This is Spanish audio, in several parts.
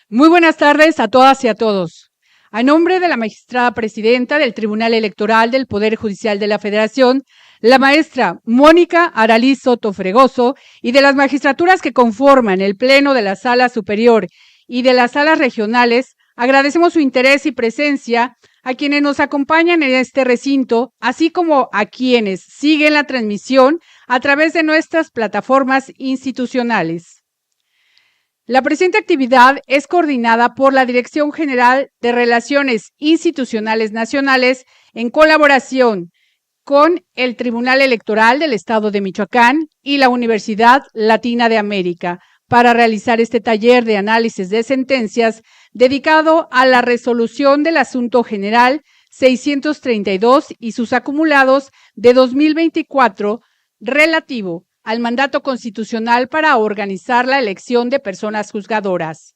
Muy buenas tardes a todas y a todos. A nombre de la magistrada presidenta del Tribunal Electoral del Poder Judicial de la Federación, la maestra Mónica Aralí Soto Fregoso, y de las magistraturas que conforman el Pleno de la Sala Superior y de las salas regionales, agradecemos su interés y presencia a quienes nos acompañan en este recinto, así como a quienes siguen la transmisión a través de nuestras plataformas institucionales. La presente actividad es coordinada por la Dirección General de Relaciones Institucionales Nacionales en colaboración con el Tribunal Electoral del Estado de Michoacán y la Universidad Latina de América para realizar este taller de análisis de sentencias dedicado a la resolución del asunto general 632 y sus acumulados de 2024 relativo al mandato constitucional para organizar la elección de personas juzgadoras.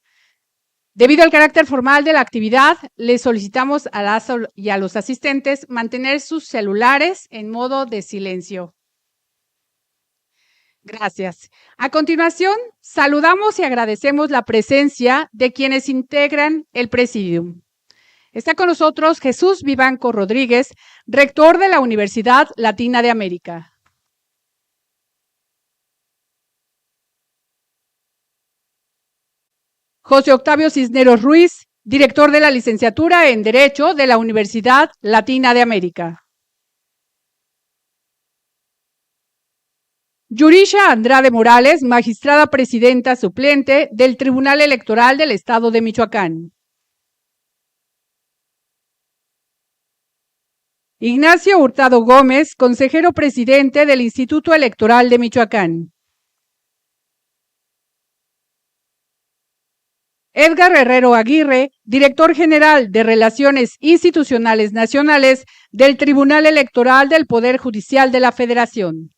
Debido al carácter formal de la actividad, les solicitamos a las y a los asistentes mantener sus celulares en modo de silencio. Gracias. A continuación, saludamos y agradecemos la presencia de quienes integran el Presidium. Está con nosotros Jesús Vivanco Rodríguez, rector de la Universidad Latina de América. José Octavio Cisneros Ruiz, director de la licenciatura en Derecho de la Universidad Latina de América. Yurisha Andrade Morales, magistrada presidenta suplente del Tribunal Electoral del Estado de Michoacán. Ignacio Hurtado Gómez, consejero presidente del Instituto Electoral de Michoacán. Edgar Herrero Aguirre, director general de Relaciones Institucionales Nacionales del Tribunal Electoral del Poder Judicial de la Federación.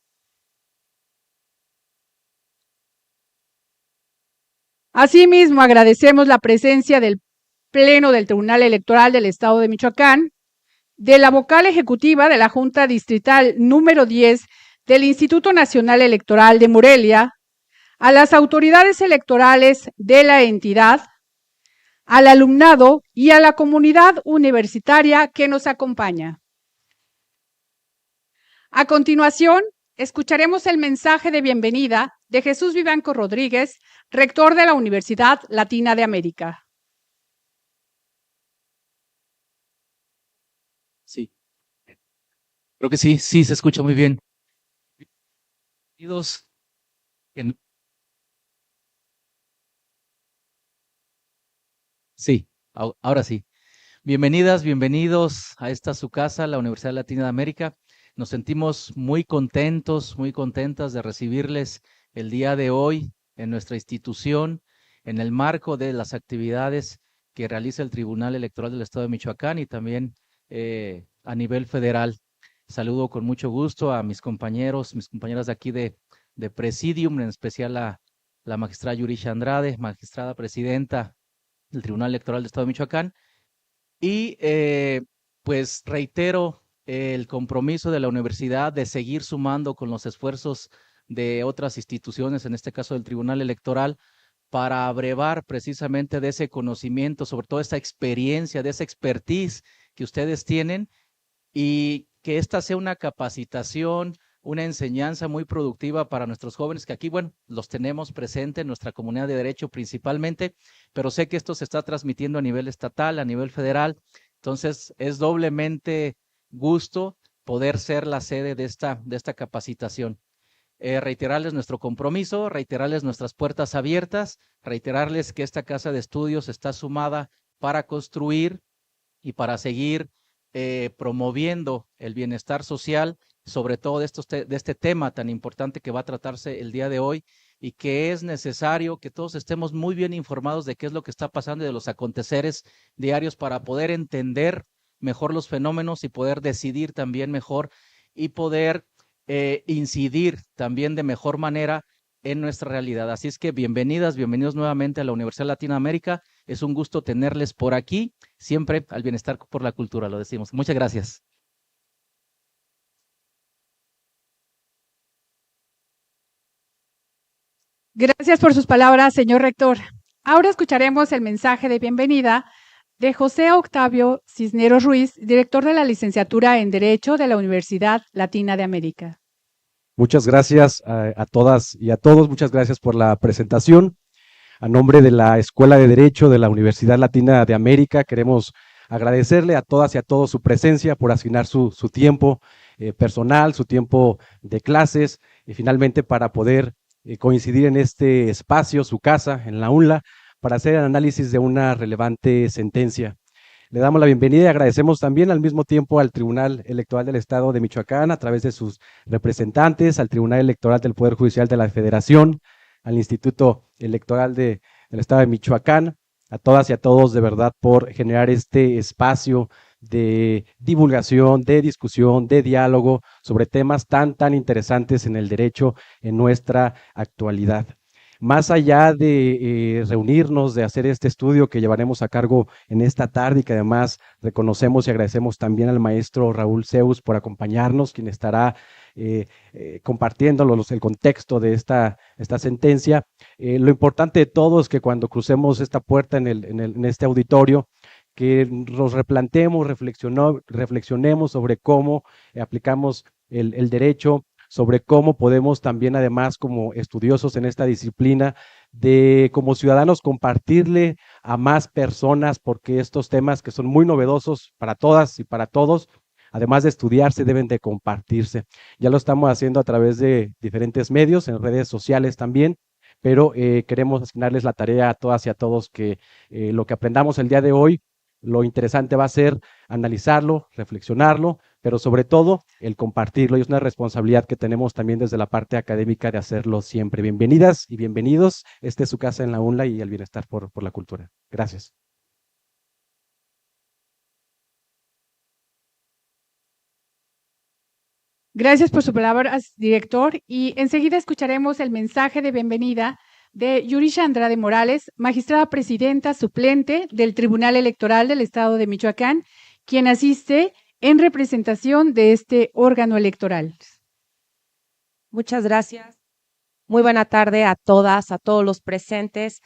Asimismo, agradecemos la presencia del Pleno del Tribunal Electoral del Estado de Michoacán, de la vocal ejecutiva de la Junta Distrital número 10 del Instituto Nacional Electoral de Morelia, a las autoridades electorales de la entidad, al alumnado y a la comunidad universitaria que nos acompaña. A continuación, escucharemos el mensaje de bienvenida de Jesús Vivanco Rodríguez, rector de la Universidad Latina de América. Sí, creo que sí, se escucha muy bien. Bienvenidos. Sí, ahora sí. Bienvenidas, bienvenidos a esta su casa, la Universidad Latina de América. Nos sentimos muy contentos, muy contentas de recibirles el día de hoy en nuestra institución, en el marco de las actividades que realiza el Tribunal Electoral del Estado de Michoacán y también a nivel federal. Saludo con mucho gusto a mis compañeros, mis compañeras de aquí de Presidium, en especial a la magistrada Yurisha Andrade, magistrada presidenta del Tribunal Electoral del Estado de Michoacán. Y pues reitero el compromiso de la universidad de seguir sumando con los esfuerzos de otras instituciones, en este caso del Tribunal Electoral, para abrevar precisamente de ese conocimiento, sobre todo esa experiencia, de esa expertise que ustedes tienen, y que esta sea una capacitación, una enseñanza muy productiva para nuestros jóvenes, que aquí, bueno, los tenemos presentes en nuestra comunidad de derecho principalmente, pero sé que esto se está transmitiendo a nivel estatal, a nivel federal, entonces es doblemente gusto poder ser la sede de esta capacitación. Reiterarles nuestro compromiso, reiterarles nuestras puertas abiertas, reiterarles que esta casa de estudios está sumada para construir y para seguir promoviendo el bienestar social, sobre todo de este tema tan importante que va a tratarse el día de hoy, y que es necesario que todos estemos muy bien informados de qué es lo que está pasando y de los aconteceres diarios para poder entender mejor los fenómenos y poder decidir también mejor y poder incidir también de mejor manera en nuestra realidad. Así es que bienvenidas, bienvenidos nuevamente a la Universidad Latinoamérica. Es un gusto tenerles por aquí, siempre al bienestar por la cultura, lo decimos. Muchas gracias. Gracias por sus palabras, señor rector. Ahora escucharemos el mensaje de bienvenida de José Octavio Cisneros Ruiz, director de la licenciatura en Derecho de la Universidad Latina de América. Muchas gracias a todas y a todos, muchas gracias por la presentación. A nombre de la Escuela de Derecho de la Universidad Latina de América, queremos agradecerle a todas y a todos su presencia, por asignar su tiempo personal, su tiempo de clases, y finalmente para poder coincidir en este espacio, su casa, en la UNLA, para hacer el análisis de una relevante sentencia. Le damos la bienvenida y agradecemos también al mismo tiempo al Tribunal Electoral del Estado de Michoacán, a través de sus representantes, al Tribunal Electoral del Poder Judicial de la Federación, al Instituto Electoral del Estado de Michoacán, a todas y a todos de verdad por generar este espacio de divulgación, de discusión, de diálogo sobre temas tan interesantes en el derecho en nuestra actualidad. Más allá de reunirnos, de hacer este estudio que llevaremos a cargo en esta tarde, y que además reconocemos y agradecemos también al maestro Raúl Zeus por acompañarnos, quien estará compartiéndonos el contexto de esta sentencia. Lo importante de todo es que cuando crucemos esta puerta en este auditorio, que nos replanteemos, reflexionemos sobre cómo aplicamos el derecho, sobre cómo podemos también, además, como estudiosos en esta disciplina, como ciudadanos, compartirle a más personas, porque estos temas que son muy novedosos para todas y para todos, además de estudiarse, deben de compartirse. Ya lo estamos haciendo a través de diferentes medios, en redes sociales también, pero queremos asignarles la tarea a todas y a todos que lo que aprendamos el día de hoy, lo interesante va a ser analizarlo, reflexionarlo, pero sobre todo el compartirlo, y es una responsabilidad que tenemos también desde la parte académica de hacerlo siempre. Bienvenidas y bienvenidos, esta es su casa en la UNLA y el bienestar por la cultura. Gracias. Gracias por su palabra, director, y enseguida escucharemos el mensaje de bienvenida de Yurisha Andrade Morales, magistrada presidenta suplente del Tribunal Electoral del Estado de Michoacán, quien asiste en representación de este órgano electoral. Muchas gracias. Muy buena tarde a todas, a todos los presentes.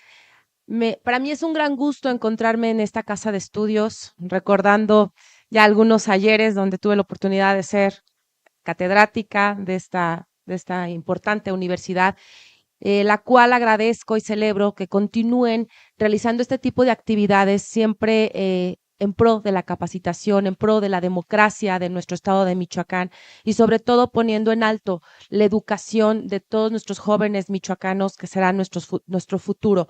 Para mí es un gran gusto encontrarme en esta casa de estudios, recordando ya algunos ayeres donde tuve la oportunidad de ser catedrática de esta importante universidad, la cual agradezco y celebro que continúen realizando este tipo de actividades siempre en pro de la capacitación, en pro de la democracia de nuestro estado de Michoacán, y sobre todo poniendo en alto la educación de todos nuestros jóvenes michoacanos, que será nuestro futuro.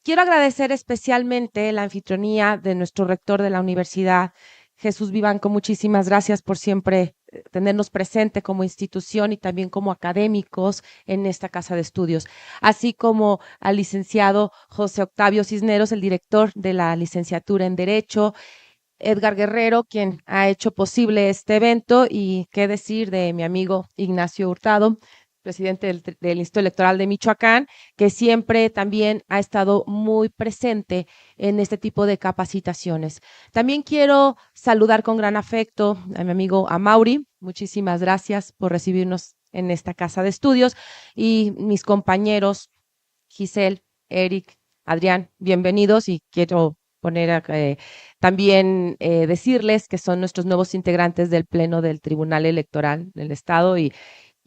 Quiero agradecer especialmente la anfitrionía de nuestro rector de la universidad, Jesús Vivanco. Muchísimas gracias por siempre tenernos presente como institución y también como académicos en esta casa de estudios, así como al licenciado José Octavio Cisneros, el director de la licenciatura en Derecho, Edgar Guerrero, quien ha hecho posible este evento, y qué decir de mi amigo Ignacio Hurtado, presidente del Instituto Electoral de Michoacán, que siempre también ha estado muy presente en este tipo de capacitaciones. También quiero saludar con gran afecto a mi amigo Amaury. Muchísimas gracias por recibirnos en esta casa de estudios, y mis compañeros Giselle, Eric, Adrián, bienvenidos, y quiero poner también decirles que son nuestros nuevos integrantes del Pleno del Tribunal Electoral del Estado,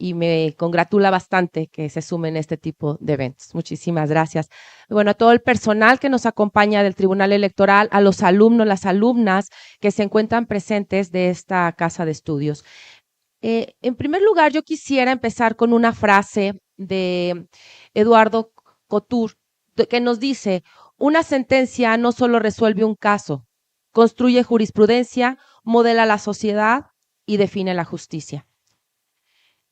y me congratula bastante que se sumen a este tipo de eventos. Muchísimas gracias. Bueno, a todo el personal que nos acompaña del Tribunal Electoral, a los alumnos, las alumnas que se encuentran presentes de esta casa de estudios. En primer lugar, yo quisiera empezar con una frase de Eduardo Couture, que nos dice: una sentencia no solo resuelve un caso, construye jurisprudencia, modela la sociedad y define la justicia.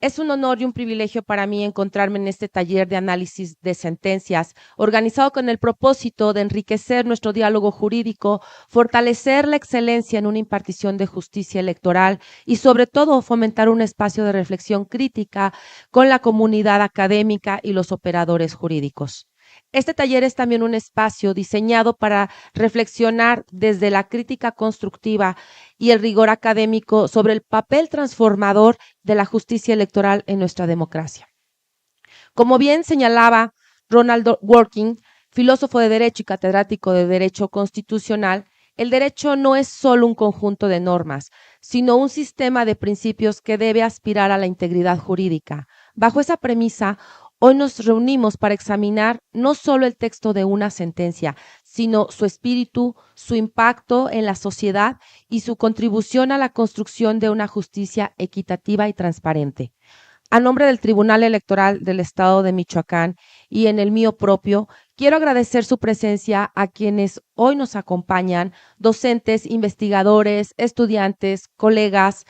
Es un honor y un privilegio para mí encontrarme en este taller de análisis de sentencias, organizado con el propósito de enriquecer nuestro diálogo jurídico, fortalecer la excelencia en una impartición de justicia electoral y, sobre todo, fomentar un espacio de reflexión crítica con la comunidad académica y los operadores jurídicos. Este taller es también un espacio diseñado para reflexionar desde la crítica constructiva y el rigor académico sobre el papel transformador de la justicia electoral en nuestra democracia. Como bien señalaba Ronald Dworkin, filósofo de Derecho y catedrático de Derecho Constitucional, el derecho no es solo un conjunto de normas, sino un sistema de principios que debe aspirar a la integridad jurídica. Bajo esa premisa, hoy nos reunimos para examinar no solo el texto de una sentencia, sino su espíritu, su impacto en la sociedad y su contribución a la construcción de una justicia equitativa y transparente. A nombre del Tribunal Electoral del Estado de Michoacán y en el mío propio, quiero agradecer su presencia a quienes hoy nos acompañan, docentes, investigadores, estudiantes, colegas.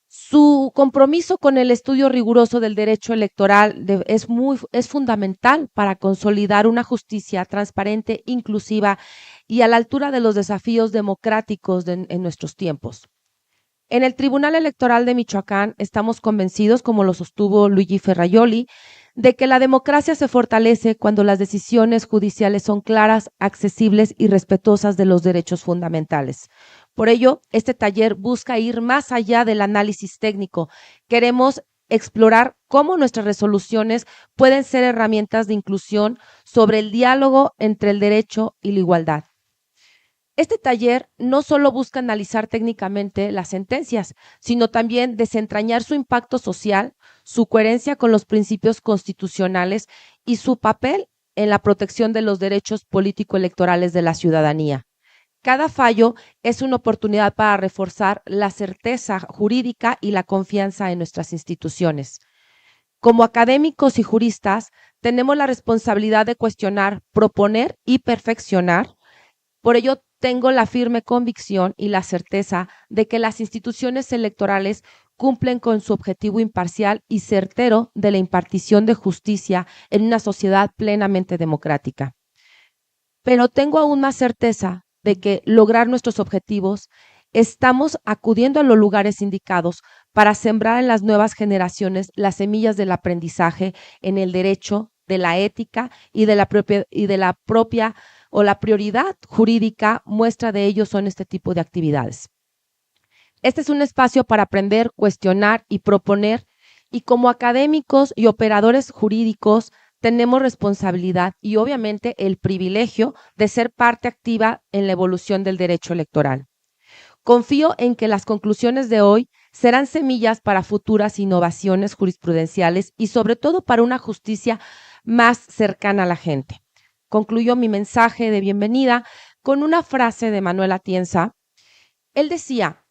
Su compromiso con el estudio riguroso del derecho electoral es fundamental para consolidar una justicia transparente, inclusiva y a la altura de los desafíos democráticos en nuestros tiempos. En el Tribunal Electoral de Michoacán estamos convencidos, como lo sostuvo Luigi Ferraioli, de que la democracia se fortalece cuando las decisiones judiciales son claras, accesibles y respetuosas de los derechos fundamentales. Por ello, este taller busca ir más allá del análisis técnico. Queremos explorar cómo nuestras resoluciones pueden ser herramientas de inclusión sobre el diálogo entre el derecho y la igualdad. Este taller no solo busca analizar técnicamente las sentencias, sino también desentrañar su impacto social, su coherencia con los principios constitucionales y su papel en la protección de los derechos político-electorales de la ciudadanía. Cada fallo es una oportunidad para reforzar la certeza jurídica y la confianza en nuestras instituciones. Como académicos y juristas, tenemos la responsabilidad de cuestionar, proponer y perfeccionar. Por ello, tengo la firme convicción y la certeza de que las instituciones electorales cumplen con su objetivo imparcial y certero de la impartición de justicia en una sociedad plenamente democrática. Pero tengo aún más certeza de que lograr nuestros objetivos estamos acudiendo a los lugares indicados para sembrar en las nuevas generaciones las semillas del aprendizaje en el derecho, de la ética y de la propia o la prioridad jurídica. Muestra de ello son este tipo de actividades. Este es un espacio para aprender, cuestionar y proponer, y como académicos y operadores jurídicos tenemos responsabilidad y obviamente el privilegio de ser parte activa en la evolución del derecho electoral. Confío en que las conclusiones de hoy serán semillas para futuras innovaciones jurisprudenciales y sobre todo para una justicia más cercana a la gente. Concluyo mi mensaje de bienvenida con una frase de Manuel Atienza. Él decía: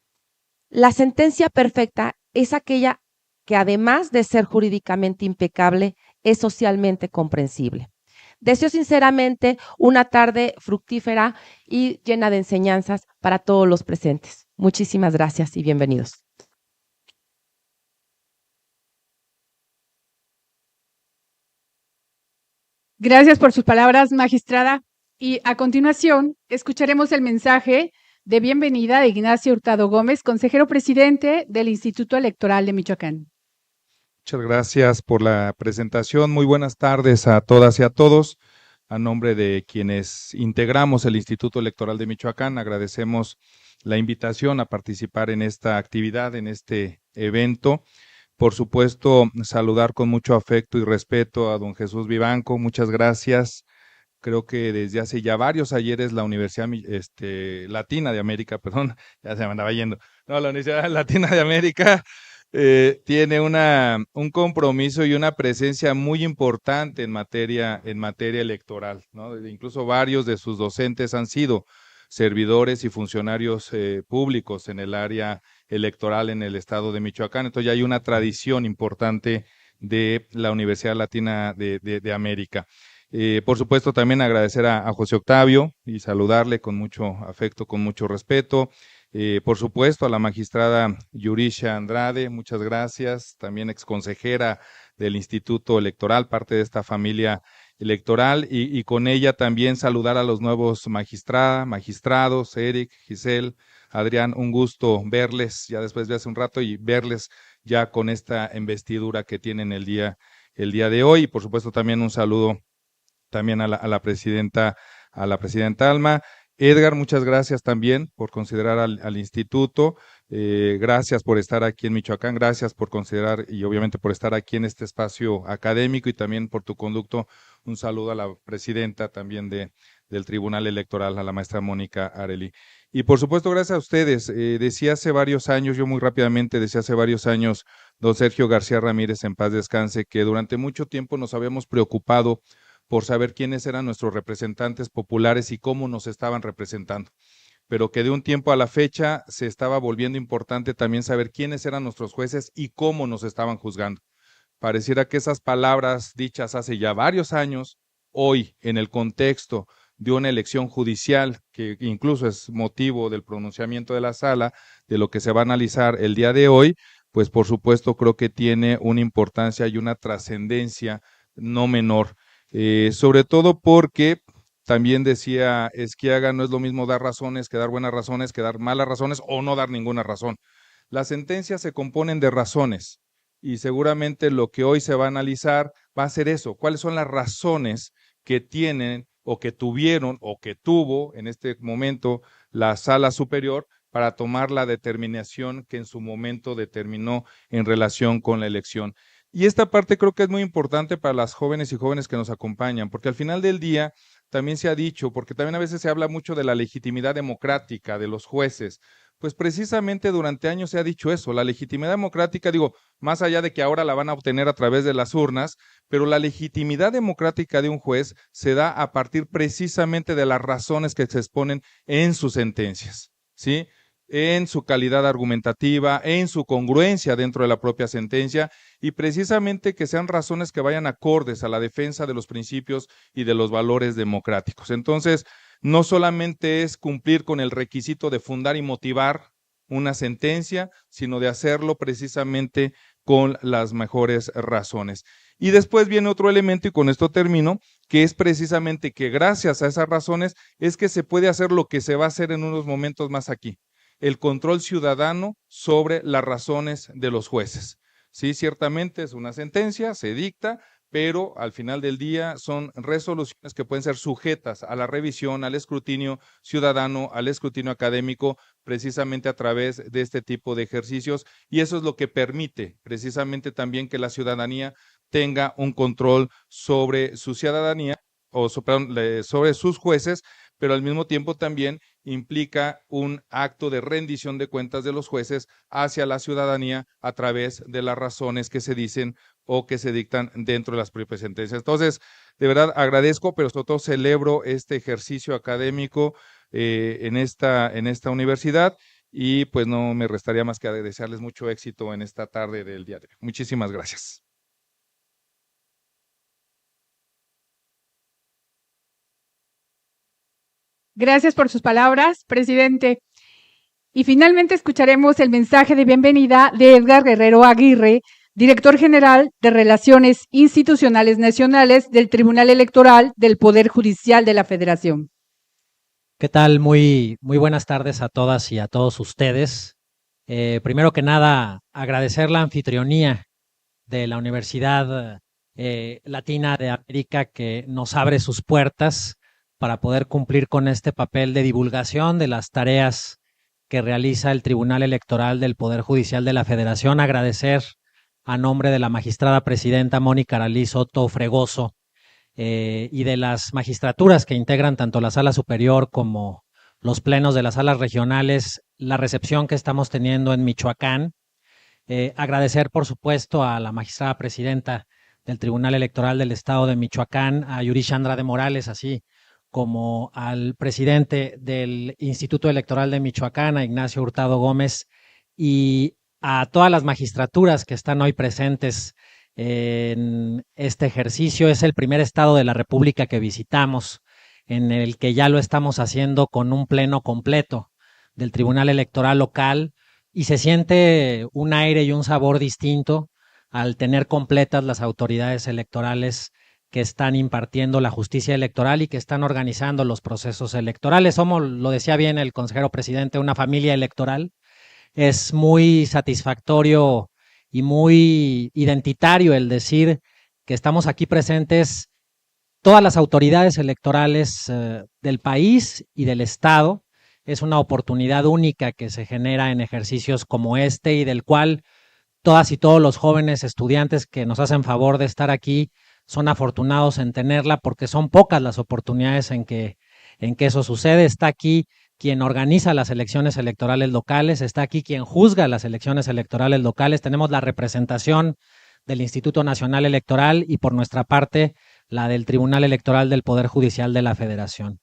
la sentencia perfecta es aquella que además de ser jurídicamente impecable, es socialmente comprensible. Deseo sinceramente una tarde fructífera y llena de enseñanzas para todos los presentes. Muchísimas gracias y bienvenidos. Gracias por sus palabras, magistrada. Y a continuación, escucharemos el mensaje de bienvenida de Ignacio Hurtado Gómez, consejero presidente del Instituto Electoral de Michoacán. Muchas gracias por la presentación. Muy buenas tardes a todas y a todos. A nombre de quienes integramos el Instituto Electoral de Michoacán, agradecemos la invitación a participar en esta actividad, en este evento. Por supuesto, saludar con mucho afecto y respeto a don Jesús Vivanco. Muchas gracias. Creo que desde hace ya varios ayeres la Universidad Latina de América, perdón, ya se me andaba yendo. No, la Universidad Latina de América tiene un compromiso y una presencia muy importante en materia electoral, ¿no? Incluso varios de sus docentes han sido servidores y funcionarios públicos en el área electoral en el estado de Michoacán. Entonces ya hay una tradición importante de la Universidad Latina de América. Por supuesto, también agradecer a José Octavio y saludarle con mucho afecto, con mucho respeto. Por supuesto, a la magistrada Yurisha Andrade, muchas gracias, también exconsejera del Instituto Electoral, parte de esta familia electoral, y con ella también saludar a los nuevos magistrados, Eric, Giselle, Adrián, un gusto verles ya después de hace un rato y verles ya con esta investidura que tienen el día de hoy, y por supuesto también un saludo también a la presidenta Alma. Edgar, muchas gracias también por considerar al instituto, gracias por estar aquí en Michoacán, gracias por considerar y obviamente por estar aquí en este espacio académico y también por tu conducto. Un saludo a la presidenta también del Tribunal Electoral, a la maestra Mónica Arely. Y por supuesto, gracias a ustedes. Decía hace varios años, yo muy rápidamente decía hace varios años, don Sergio García Ramírez, en paz descanse, que durante mucho tiempo nos habíamos preocupado por saber quiénes eran nuestros representantes populares y cómo nos estaban representando, pero que de un tiempo a la fecha se estaba volviendo importante también saber quiénes eran nuestros jueces y cómo nos estaban juzgando. Pareciera que esas palabras dichas hace ya varios años, hoy en el contexto de una elección judicial, que incluso es motivo del pronunciamiento de la sala, de lo que se va a analizar el día de hoy, pues por supuesto creo que tiene una importancia y una trascendencia no menor. Sobre todo porque también decía Esquiaga, no es lo mismo dar razones que dar buenas razones, que dar malas razones o no dar ninguna razón. Las sentencias se componen de razones y seguramente lo que hoy se va a analizar va a ser eso, cuáles son las razones que tienen o que tuvieron o que tuvo en este momento la sala superior para tomar la determinación que en su momento determinó en relación con la elección. Y esta parte creo que es muy importante para las jóvenes y jóvenes que nos acompañan, porque al final del día también se ha dicho, porque también a veces se habla mucho de la legitimidad democrática de los jueces, pues precisamente durante años se ha dicho eso, la legitimidad democrática, digo, más allá de que ahora la van a obtener a través de las urnas, pero la legitimidad democrática de un juez se da a partir precisamente de las razones que se exponen en sus sentencias, ¿sí? En su calidad argumentativa, en su congruencia dentro de la propia sentencia y precisamente que sean razones que vayan acordes a la defensa de los principios y de los valores democráticos. Entonces, no solamente es cumplir con el requisito de fundar y motivar una sentencia, sino de hacerlo precisamente con las mejores razones. Y después viene otro elemento, y con esto termino, que es precisamente que gracias a esas razones es que se puede hacer lo que se va a hacer en unos momentos más aquí, el control ciudadano sobre las razones de los jueces. Sí, ciertamente es una sentencia, se dicta, pero al final del día son resoluciones que pueden ser sujetas a la revisión, al escrutinio ciudadano, al escrutinio académico, precisamente a través de este tipo de ejercicios, y eso es lo que permite precisamente también que la ciudadanía tenga un control sobre su ciudadanía, o sobre sus jueces, pero al mismo tiempo también implica un acto de rendición de cuentas de los jueces hacia la ciudadanía a través de las razones que se dicen o que se dictan dentro de las propias sentencias. Entonces, de verdad agradezco, pero sobre todo celebro este ejercicio académico en esta universidad y pues no me restaría más que desearles mucho éxito en esta tarde del día de hoy. Muchísimas gracias. Gracias por sus palabras, presidente. Y finalmente escucharemos el mensaje de bienvenida de Edgar Guerrero Aguirre, director general de Relaciones Institucionales Nacionales del Tribunal Electoral del Poder Judicial de la Federación. ¿Qué tal? Muy buenas tardes a todas y a todos ustedes. Primero que nada, agradecer la anfitrionía de la Universidad Latina de América que nos abre sus puertas para poder cumplir con este papel de divulgación de las tareas que realiza el Tribunal Electoral del Poder Judicial de la Federación. Agradecer a nombre de la magistrada presidenta Mónica Arely Soto Fregoso y de las magistraturas que integran tanto la Sala Superior como los plenos de las salas regionales, la recepción que estamos teniendo en Michoacán. Agradecer, por supuesto, a la magistrada presidenta del Tribunal Electoral del Estado de Michoacán, a Yuricha Andrade Morales, así como al presidente del Instituto Electoral de Michoacán, a Ignacio Hurtado Gómez, y a todas las magistraturas que están hoy presentes en este ejercicio. Es el primer estado de la República que visitamos, en el que ya lo estamos haciendo con un pleno completo del Tribunal Electoral local, y se siente un aire y un sabor distinto al tener completas las autoridades electorales que están impartiendo la justicia electoral y que están organizando los procesos electorales. Somos, lo decía bien el consejero presidente, una familia electoral. Es muy satisfactorio y muy identitario el decir que estamos aquí presentes todas las autoridades electorales del país y del Estado. Es una oportunidad única que se genera en ejercicios como este y del cual todas y todos los jóvenes estudiantes que nos hacen favor de estar aquí son afortunados en tenerla, porque son pocas las oportunidades en que eso sucede. Está aquí quien organiza las elecciones electorales locales, está aquí quien juzga las elecciones electorales locales, tenemos la representación del Instituto Nacional Electoral y por nuestra parte la del Tribunal Electoral del Poder Judicial de la Federación.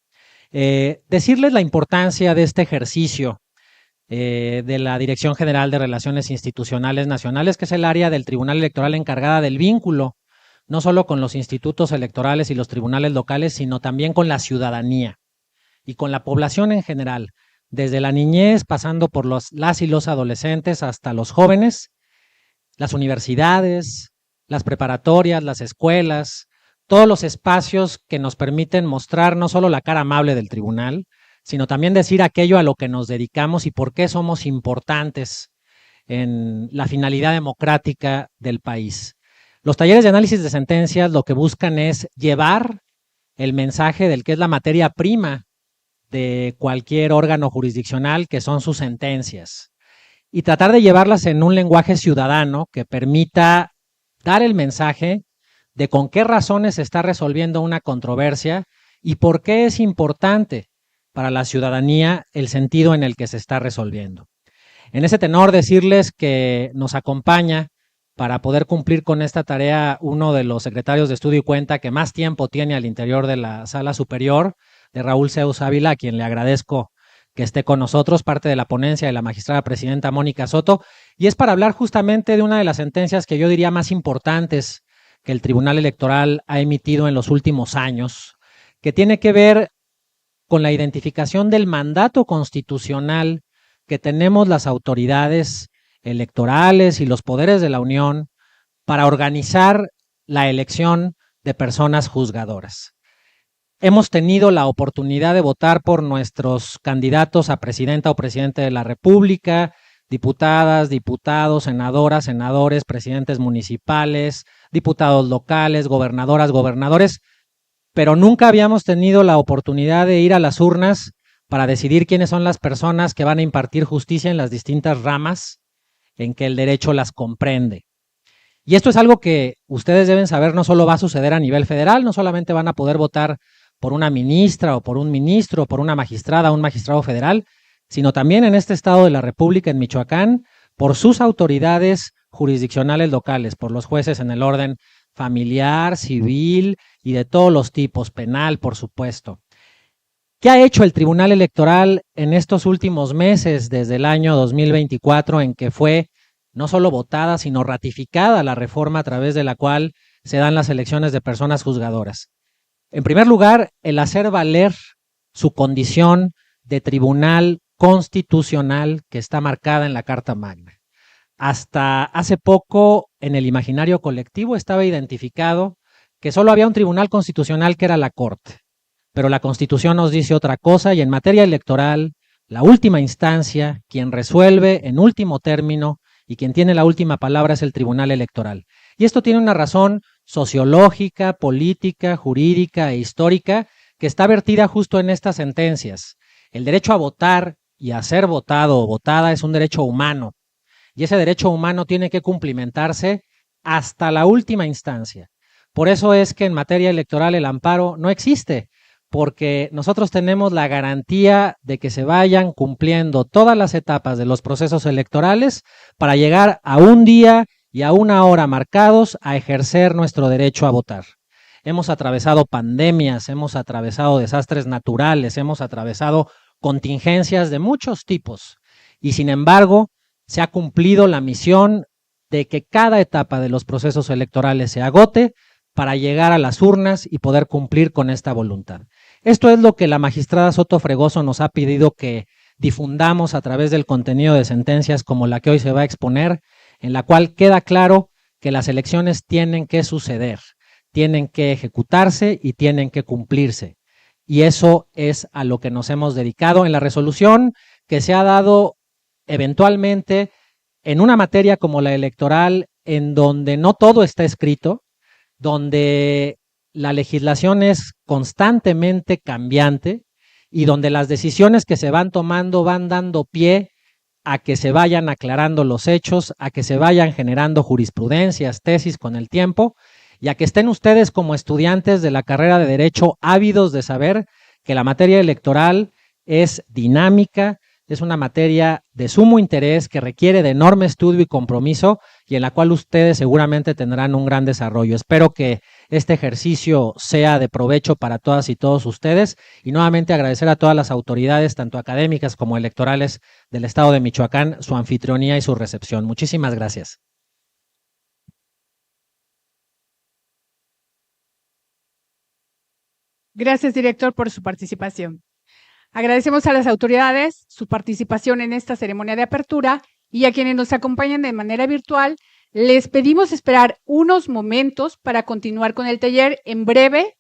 Decirles la importancia de este ejercicio de la Dirección General de Relaciones Institucionales Nacionales, que es el área del Tribunal Electoral encargada del vínculo, no solo con los institutos electorales y los tribunales locales, sino también con la ciudadanía y con la población en general, desde la niñez, pasando por las y los adolescentes hasta los jóvenes, las universidades, las preparatorias, las escuelas, todos los espacios que nos permiten mostrar no solo la cara amable del tribunal, sino también decir aquello a lo que nos dedicamos y por qué somos importantes en la finalidad democrática del país. Los talleres de análisis de sentencias lo que buscan es llevar el mensaje del que es la materia prima de cualquier órgano jurisdiccional, que son sus sentencias, y tratar de llevarlas en un lenguaje ciudadano que permita dar el mensaje de con qué razones se está resolviendo una controversia y por qué es importante para la ciudadanía el sentido en el que se está resolviendo. En ese tenor, decirles que nos acompaña para poder cumplir con esta tarea uno de los secretarios de estudio y cuenta que más tiempo tiene al interior de la sala superior, de Raúl Zeus Ávila, a quien le agradezco que esté con nosotros, parte de la ponencia de la magistrada presidenta Mónica Soto, y es para hablar justamente de una de las sentencias que yo diría más importantes que el Tribunal Electoral ha emitido en los últimos años, que tiene que ver con la identificación del mandato constitucional que tenemos las autoridades electorales y los poderes de la Unión para organizar la elección de personas juzgadoras. Hemos tenido la oportunidad de votar por nuestros candidatos a presidenta o presidente de la República, diputadas, diputados, senadoras, senadores, presidentes municipales, diputados locales, gobernadoras, gobernadores, pero nunca habíamos tenido la oportunidad de ir a las urnas para decidir quiénes son las personas que van a impartir justicia en las distintas ramas en que el derecho las comprende. Y esto es algo que ustedes deben saber, no solo va a suceder a nivel federal, no solamente van a poder votar por una ministra o por un ministro o por una magistrada o un magistrado federal, sino también en este estado de la República, en Michoacán, por sus autoridades jurisdiccionales locales, por los jueces en el orden familiar, civil y de todos los tipos, penal, por supuesto. ¿Qué ha hecho el Tribunal Electoral en estos últimos meses, desde el año 2024, en que fue no solo votada, sino ratificada la reforma a través de la cual se dan las elecciones de personas juzgadoras? En primer lugar, el hacer valer su condición de tribunal constitucional que está marcada en la Carta Magna. Hasta hace poco, en el imaginario colectivo estaba identificado que solo había un tribunal constitucional, que era la Corte. Pero la Constitución nos dice otra cosa, y en materia electoral, la última instancia, quien resuelve en último término y quien tiene la última palabra, es el Tribunal Electoral. Y esto tiene una razón sociológica, política, jurídica e histórica que está vertida justo en estas sentencias. El derecho a votar y a ser votado o votada es un derecho humano, y ese derecho humano tiene que cumplimentarse hasta la última instancia. Por eso es que en materia electoral el amparo no existe, porque nosotros tenemos la garantía de que se vayan cumpliendo todas las etapas de los procesos electorales para llegar a un día y a una hora marcados a ejercer nuestro derecho a votar. Hemos atravesado pandemias, hemos atravesado desastres naturales, hemos atravesado contingencias de muchos tipos, y sin embargo se ha cumplido la misión de que cada etapa de los procesos electorales se agote para llegar a las urnas y poder cumplir con esta voluntad. Esto es lo que la magistrada Soto Fregoso nos ha pedido que difundamos a través del contenido de sentencias como la que hoy se va a exponer, en la cual queda claro que las elecciones tienen que suceder, tienen que ejecutarse y tienen que cumplirse. Y eso es a lo que nos hemos dedicado en la resolución que se ha dado eventualmente en una materia como la electoral, en donde no todo está escrito, donde la legislación es constantemente cambiante y donde las decisiones que se van tomando van dando pie a que se vayan aclarando los hechos, a que se vayan generando jurisprudencias, tesis con el tiempo, y a que estén ustedes como estudiantes de la carrera de Derecho ávidos de saber que la materia electoral es dinámica, es una materia de sumo interés que requiere de enorme estudio y compromiso y en la cual ustedes seguramente tendrán un gran desarrollo. Espero que este ejercicio sea de provecho para todas y todos ustedes y nuevamente agradecer a todas las autoridades, tanto académicas como electorales del Estado de Michoacán, su anfitrionía y su recepción. Muchísimas gracias. Gracias, director, por su participación. Agradecemos a las autoridades su participación en esta ceremonia de apertura y a quienes nos acompañan de manera virtual, les pedimos esperar unos momentos para continuar con el taller. En breve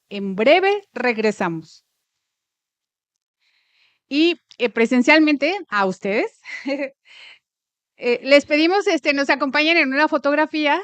regresamos. Y presencialmente a ustedes, les pedimos nos acompañen en una fotografía.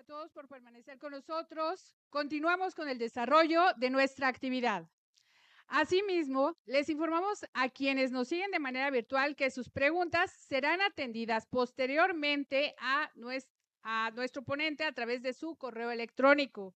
a todos por permanecer con nosotros. Continuamos con el desarrollo de nuestra actividad. Asimismo, les informamos a quienes nos siguen de manera virtual que sus preguntas serán atendidas posteriormente a nuestro ponente a través de su correo electrónico.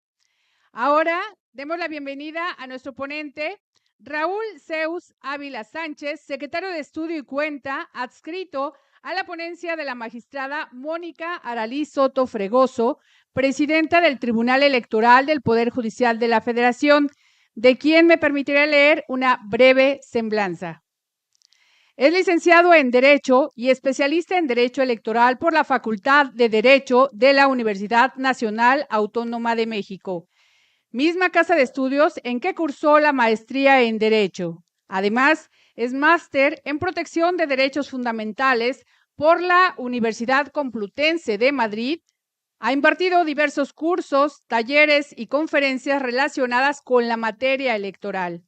Ahora, demos la bienvenida a nuestro ponente, Raúl Zeus Ávila Sánchez, secretario de Estudio y Cuenta, adscrito a la ponencia de la magistrada Mónica Aralí Soto Fregoso, presidenta del Tribunal Electoral del Poder Judicial de la Federación, de quien me permitiré leer una breve semblanza. Es licenciado en Derecho y especialista en Derecho Electoral por la Facultad de Derecho de la Universidad Nacional Autónoma de México, misma casa de estudios en que cursó la maestría en Derecho. Además, es máster en Protección de Derechos Fundamentales por la Universidad Complutense de Madrid. Ha impartido diversos cursos, talleres y conferencias relacionadas con la materia electoral.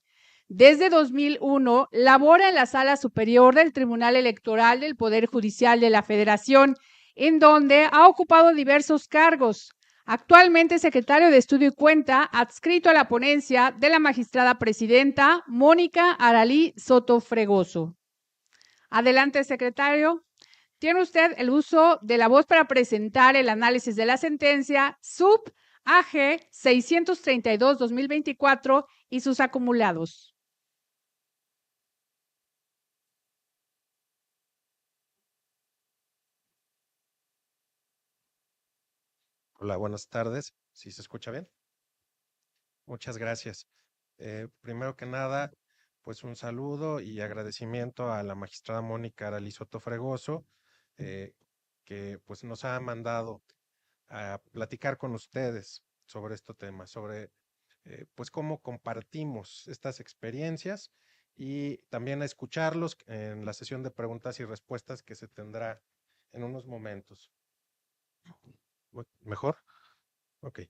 Desde 2001, labora en la Sala Superior del Tribunal Electoral del Poder Judicial de la Federación, en donde ha ocupado diversos cargos. Actualmente secretario de Estudio y Cuenta, adscrito a la ponencia de la magistrada presidenta Mónica Aralí Soto Fregoso. Adelante, secretario. Tiene usted el uso de la voz para presentar el análisis de la sentencia sub AG 632-2024 y sus acumulados. Hola, buenas tardes. ¿Sí se escucha bien? Muchas gracias. Primero que nada, pues un saludo y agradecimiento a la magistrada Mónica Aralí Soto Fregoso, que pues nos ha mandado a platicar con ustedes sobre este tema, sobre pues cómo compartimos estas experiencias y también a escucharlos en la sesión de preguntas y respuestas que se tendrá en unos momentos. ¿Mejor? Ok.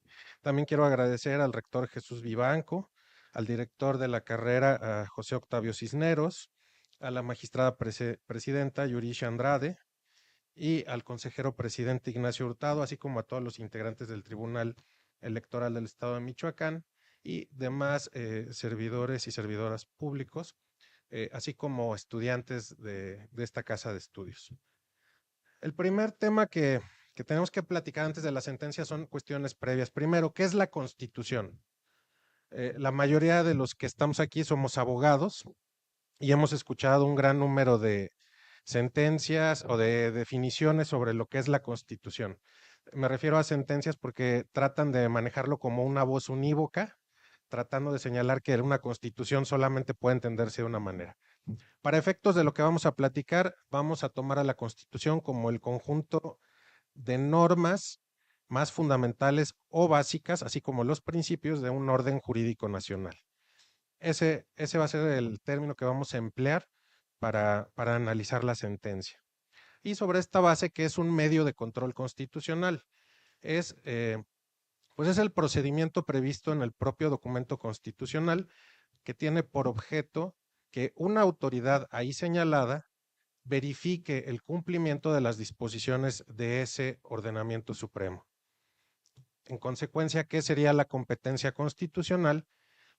También quiero agradecer al rector Jesús Vivanco, al director de la carrera, José Octavio Cisneros, a la magistrada presidenta Yurisha Andrade y al consejero presidente Ignacio Hurtado, así como a todos los integrantes del Tribunal Electoral del Estado de Michoacán y demás servidores y servidoras públicos, así como estudiantes de esta casa de estudios. El primer tema que tenemos que platicar antes de la sentencia son cuestiones previas. Primero, ¿qué es la Constitución? La mayoría de los que estamos aquí somos abogados y hemos escuchado un gran número de sentencias o de definiciones sobre lo que es la Constitución. Me refiero a sentencias porque tratan de manejarlo como una voz unívoca, tratando de señalar que una Constitución solamente puede entenderse de una manera. Para efectos de lo que vamos a platicar, vamos a tomar a la Constitución como el conjunto de normas más fundamentales o básicas, así como los principios de un orden jurídico nacional. Ese va a ser el término que vamos a emplear para analizar la sentencia. Y sobre esta base, que es un medio de control constitucional, pues es el procedimiento previsto en el propio documento constitucional que tiene por objeto que una autoridad ahí señalada verifique el cumplimiento de las disposiciones de ese ordenamiento supremo. En consecuencia, ¿qué sería la competencia constitucional?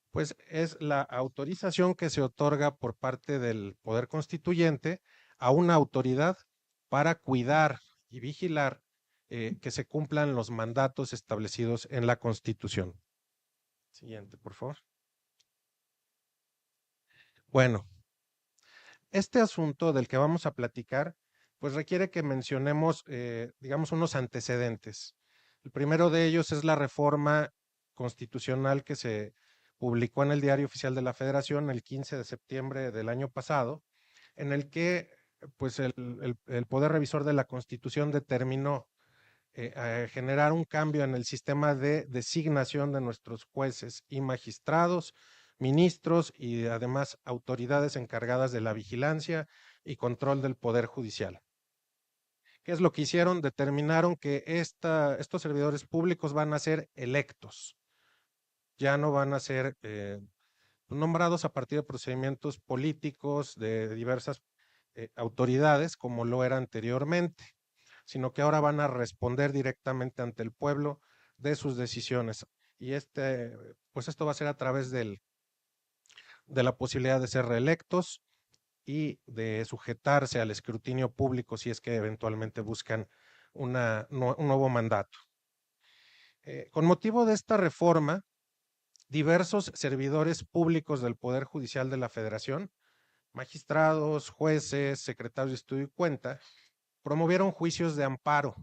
Pues es la autorización que se otorga por parte del Poder Constituyente a una autoridad para cuidar y vigilar que se cumplan los mandatos establecidos en la Constitución. Siguiente, por favor. Bueno, este asunto del que vamos a platicar, pues requiere que mencionemos, digamos, unos antecedentes. El primero de ellos es la reforma constitucional que se publicó en el Diario Oficial de la Federación el 15 de septiembre del año pasado, en el que pues el Poder Revisor de la Constitución determinó generar un cambio en el sistema de designación de nuestros jueces y magistrados, ministros y además autoridades encargadas de la vigilancia y control del Poder Judicial. ¿Qué es lo que hicieron? Determinaron que estos servidores públicos van a ser electos, ya no van a ser nombrados a partir de procedimientos políticos de diversas autoridades como lo era anteriormente. sino que ahora van a responder directamente ante el pueblo de sus decisiones. Y pues esto va a ser a través de la posibilidad de ser reelectos y de sujetarse al escrutinio público si es que eventualmente buscan un nuevo mandato. Con motivo de esta reforma, diversos servidores públicos del Poder Judicial de la Federación, magistrados, jueces, secretarios de estudio y cuenta, promovieron juicios de amparo,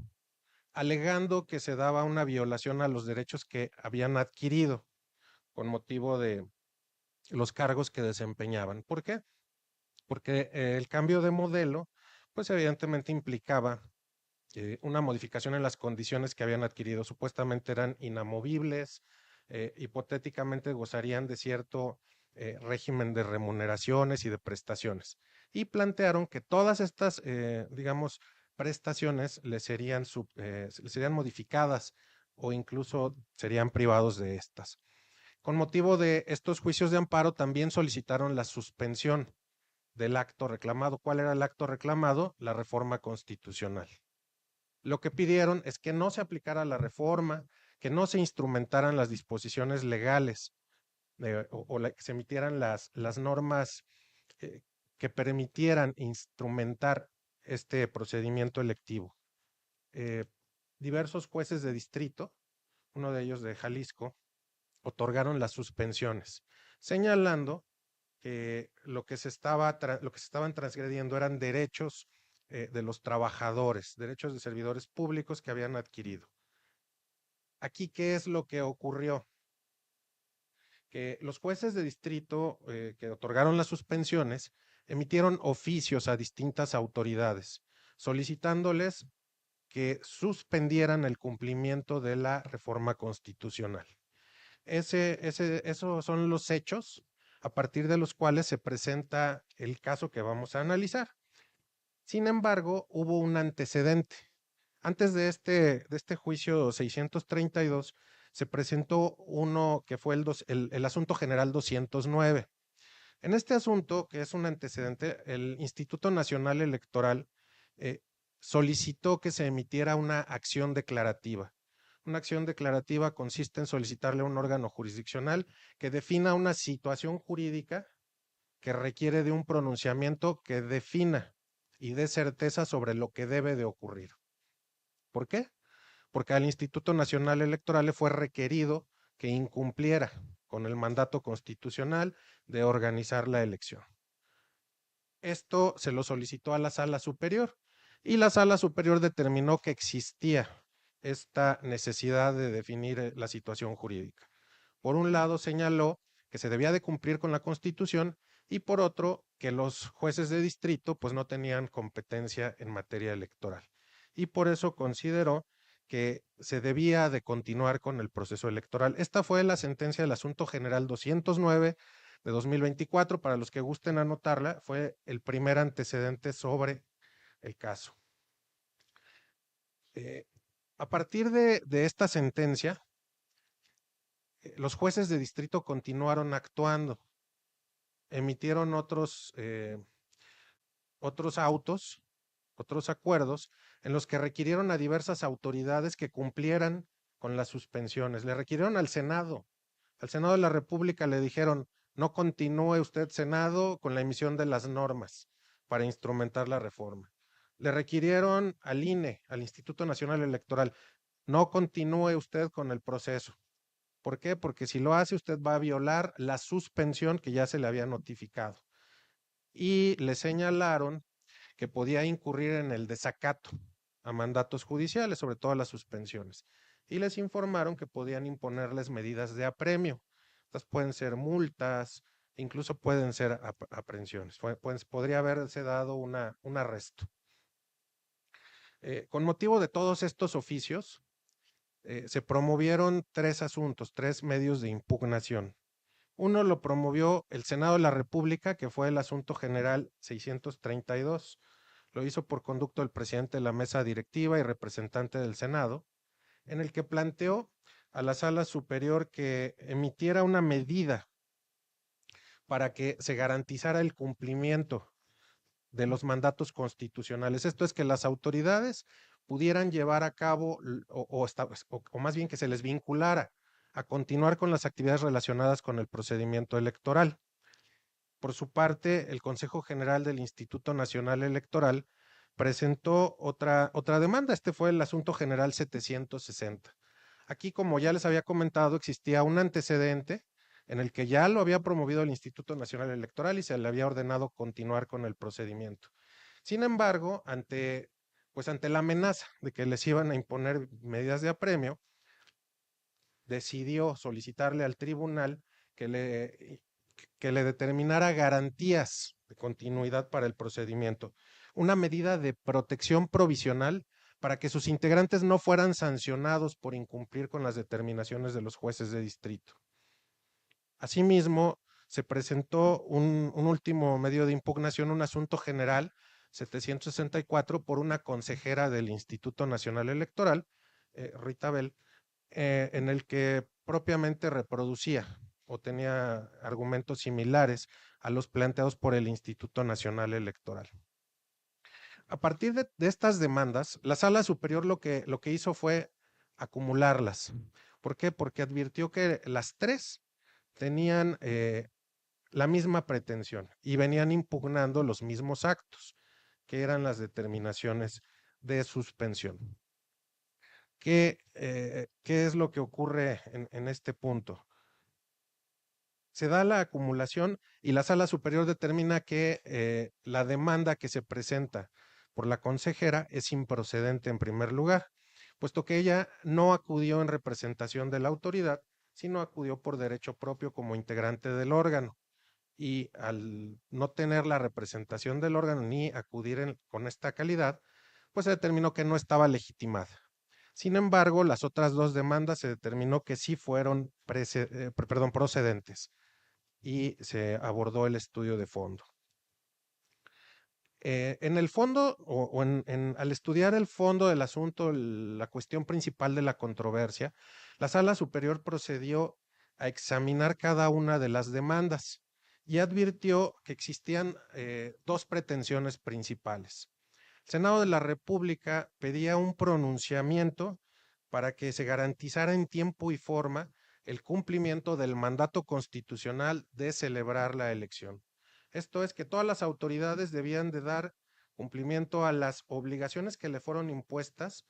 alegando que se daba una violación a los derechos que habían adquirido con motivo de los cargos que desempeñaban. ¿Por qué? Porque el cambio de modelo, pues evidentemente implicaba una modificación en las condiciones que habían adquirido. Supuestamente eran inamovibles, hipotéticamente gozarían de cierto régimen de remuneraciones y de prestaciones. Y plantearon que todas estas, digamos, prestaciones les serían modificadas o incluso serían privados de estas. Con motivo de estos juicios de amparo, también solicitaron la suspensión del acto reclamado. ¿Cuál era el acto reclamado? La reforma constitucional. Lo que pidieron es que no se aplicara la reforma, que no se instrumentaran las disposiciones legales que se emitieran las normas que permitieran instrumentar este procedimiento electivo. Diversos jueces de distrito, uno de ellos de Jalisco, otorgaron las suspensiones, señalando que lo que se estaban transgrediendo eran derechos de los trabajadores, derechos de servidores públicos que habían adquirido. Aquí, ¿qué es lo que ocurrió? Que los jueces de distrito que otorgaron las suspensiones emitieron oficios a distintas autoridades solicitándoles que suspendieran el cumplimiento de la reforma constitucional. Esos son los hechos a partir de los cuales se presenta el caso que vamos a analizar. Sin embargo, hubo un antecedente. Antes de este juicio 632, se presentó uno que fue el asunto general 209. En este asunto, que es un antecedente, el Instituto Nacional Electoral solicitó que se emitiera una acción declarativa. Una acción declarativa consiste en solicitarle a un órgano jurisdiccional que defina una situación jurídica que requiere de un pronunciamiento que defina y dé certeza sobre lo que debe de ocurrir. ¿Por qué? Porque al Instituto Nacional Electoral le fue requerido que incumpliera con el mandato constitucional de organizar la elección. Esto se lo solicitó a la Sala Superior y la Sala Superior determinó que existía esta necesidad de definir la situación jurídica. Por un lado, señaló que se debía de cumplir con la Constitución y por otro, que los jueces de distrito pues no tenían competencia en materia electoral. Y por eso consideró que se debía de continuar con el proceso electoral. Esta fue la sentencia del asunto general 209 de 2024. Para los que gusten anotarla, fue el primer antecedente sobre el caso. A partir de esta sentencia, los jueces de distrito continuaron actuando, emitieron otros autos, otros acuerdos, en los que requirieron a diversas autoridades que cumplieran con las suspensiones. Le requirieron al Senado de la República, le dijeron, no continúe usted, Senado, con la emisión de las normas para instrumentar la reforma. Le requirieron al INE, al Instituto Nacional Electoral, no continúe usted con el proceso. ¿Por qué? Porque si lo hace, usted va a violar la suspensión que ya se le había notificado. Y le señalaron que podía incurrir en el desacato a mandatos judiciales, sobre todo a las suspensiones. Y les informaron que podían imponerles medidas de apremio. Estas pueden ser multas, incluso pueden ser aprehensiones. Podría haberse dado un arresto. Con motivo de todos estos oficios, se promovieron tres medios de impugnación. Uno lo promovió el Senado de la República, que fue el asunto general 632. Lo hizo por conducto del presidente de la mesa directiva y representante del Senado, en el que planteó a la Sala Superior que emitiera una medida para que se garantizara el cumplimiento de los mandatos constitucionales. Esto es que las autoridades pudieran llevar a cabo o más bien que se les vinculara a continuar con las actividades relacionadas con el procedimiento electoral. Por su parte, el Consejo General del Instituto Nacional Electoral presentó otra demanda. Este fue el asunto general 760. Aquí, como ya les había comentado, existía un antecedente en el que ya lo había promovido el Instituto Nacional Electoral y se le había ordenado continuar con el procedimiento. Sin embargo, ante la amenaza de que les iban a imponer medidas de apremio, decidió solicitarle al tribunal que le determinara garantías de continuidad para el procedimiento, una medida de protección provisional para que sus integrantes no fueran sancionados por incumplir con las determinaciones de los jueces de distrito. Asimismo, se presentó un último medio de impugnación, un asunto general 764 por una consejera del Instituto Nacional Electoral, Rita Bell, en el que propiamente reproducía o tenía argumentos similares a los planteados por el Instituto Nacional Electoral. A partir de estas demandas, la Sala Superior lo que hizo fue acumularlas. ¿Por qué? Porque advirtió que las tres tenían la misma pretensión y venían impugnando los mismos actos, que eran las determinaciones de suspensión. ¿Qué es lo que ocurre en este punto? Se da la acumulación y la Sala Superior determina que la demanda que se presenta por la consejera es improcedente en primer lugar, puesto que ella no acudió en representación de la autoridad, sino acudió por derecho propio como integrante del órgano. Y al no tener la representación del órgano ni acudir con esta calidad, pues se determinó que no estaba legitimada. Sin embargo, las otras dos demandas se determinó que sí fueron procedentes y se abordó el estudio de fondo. En el fondo, al estudiar el fondo del asunto, la cuestión principal de la controversia, la Sala Superior procedió a examinar cada una de las demandas y advirtió que existían dos pretensiones principales. El Senado de la República pedía un pronunciamiento para que se garantizara en tiempo y forma el cumplimiento del mandato constitucional de celebrar la elección. Esto es que todas las autoridades debían de dar cumplimiento a las obligaciones que le fueron impuestas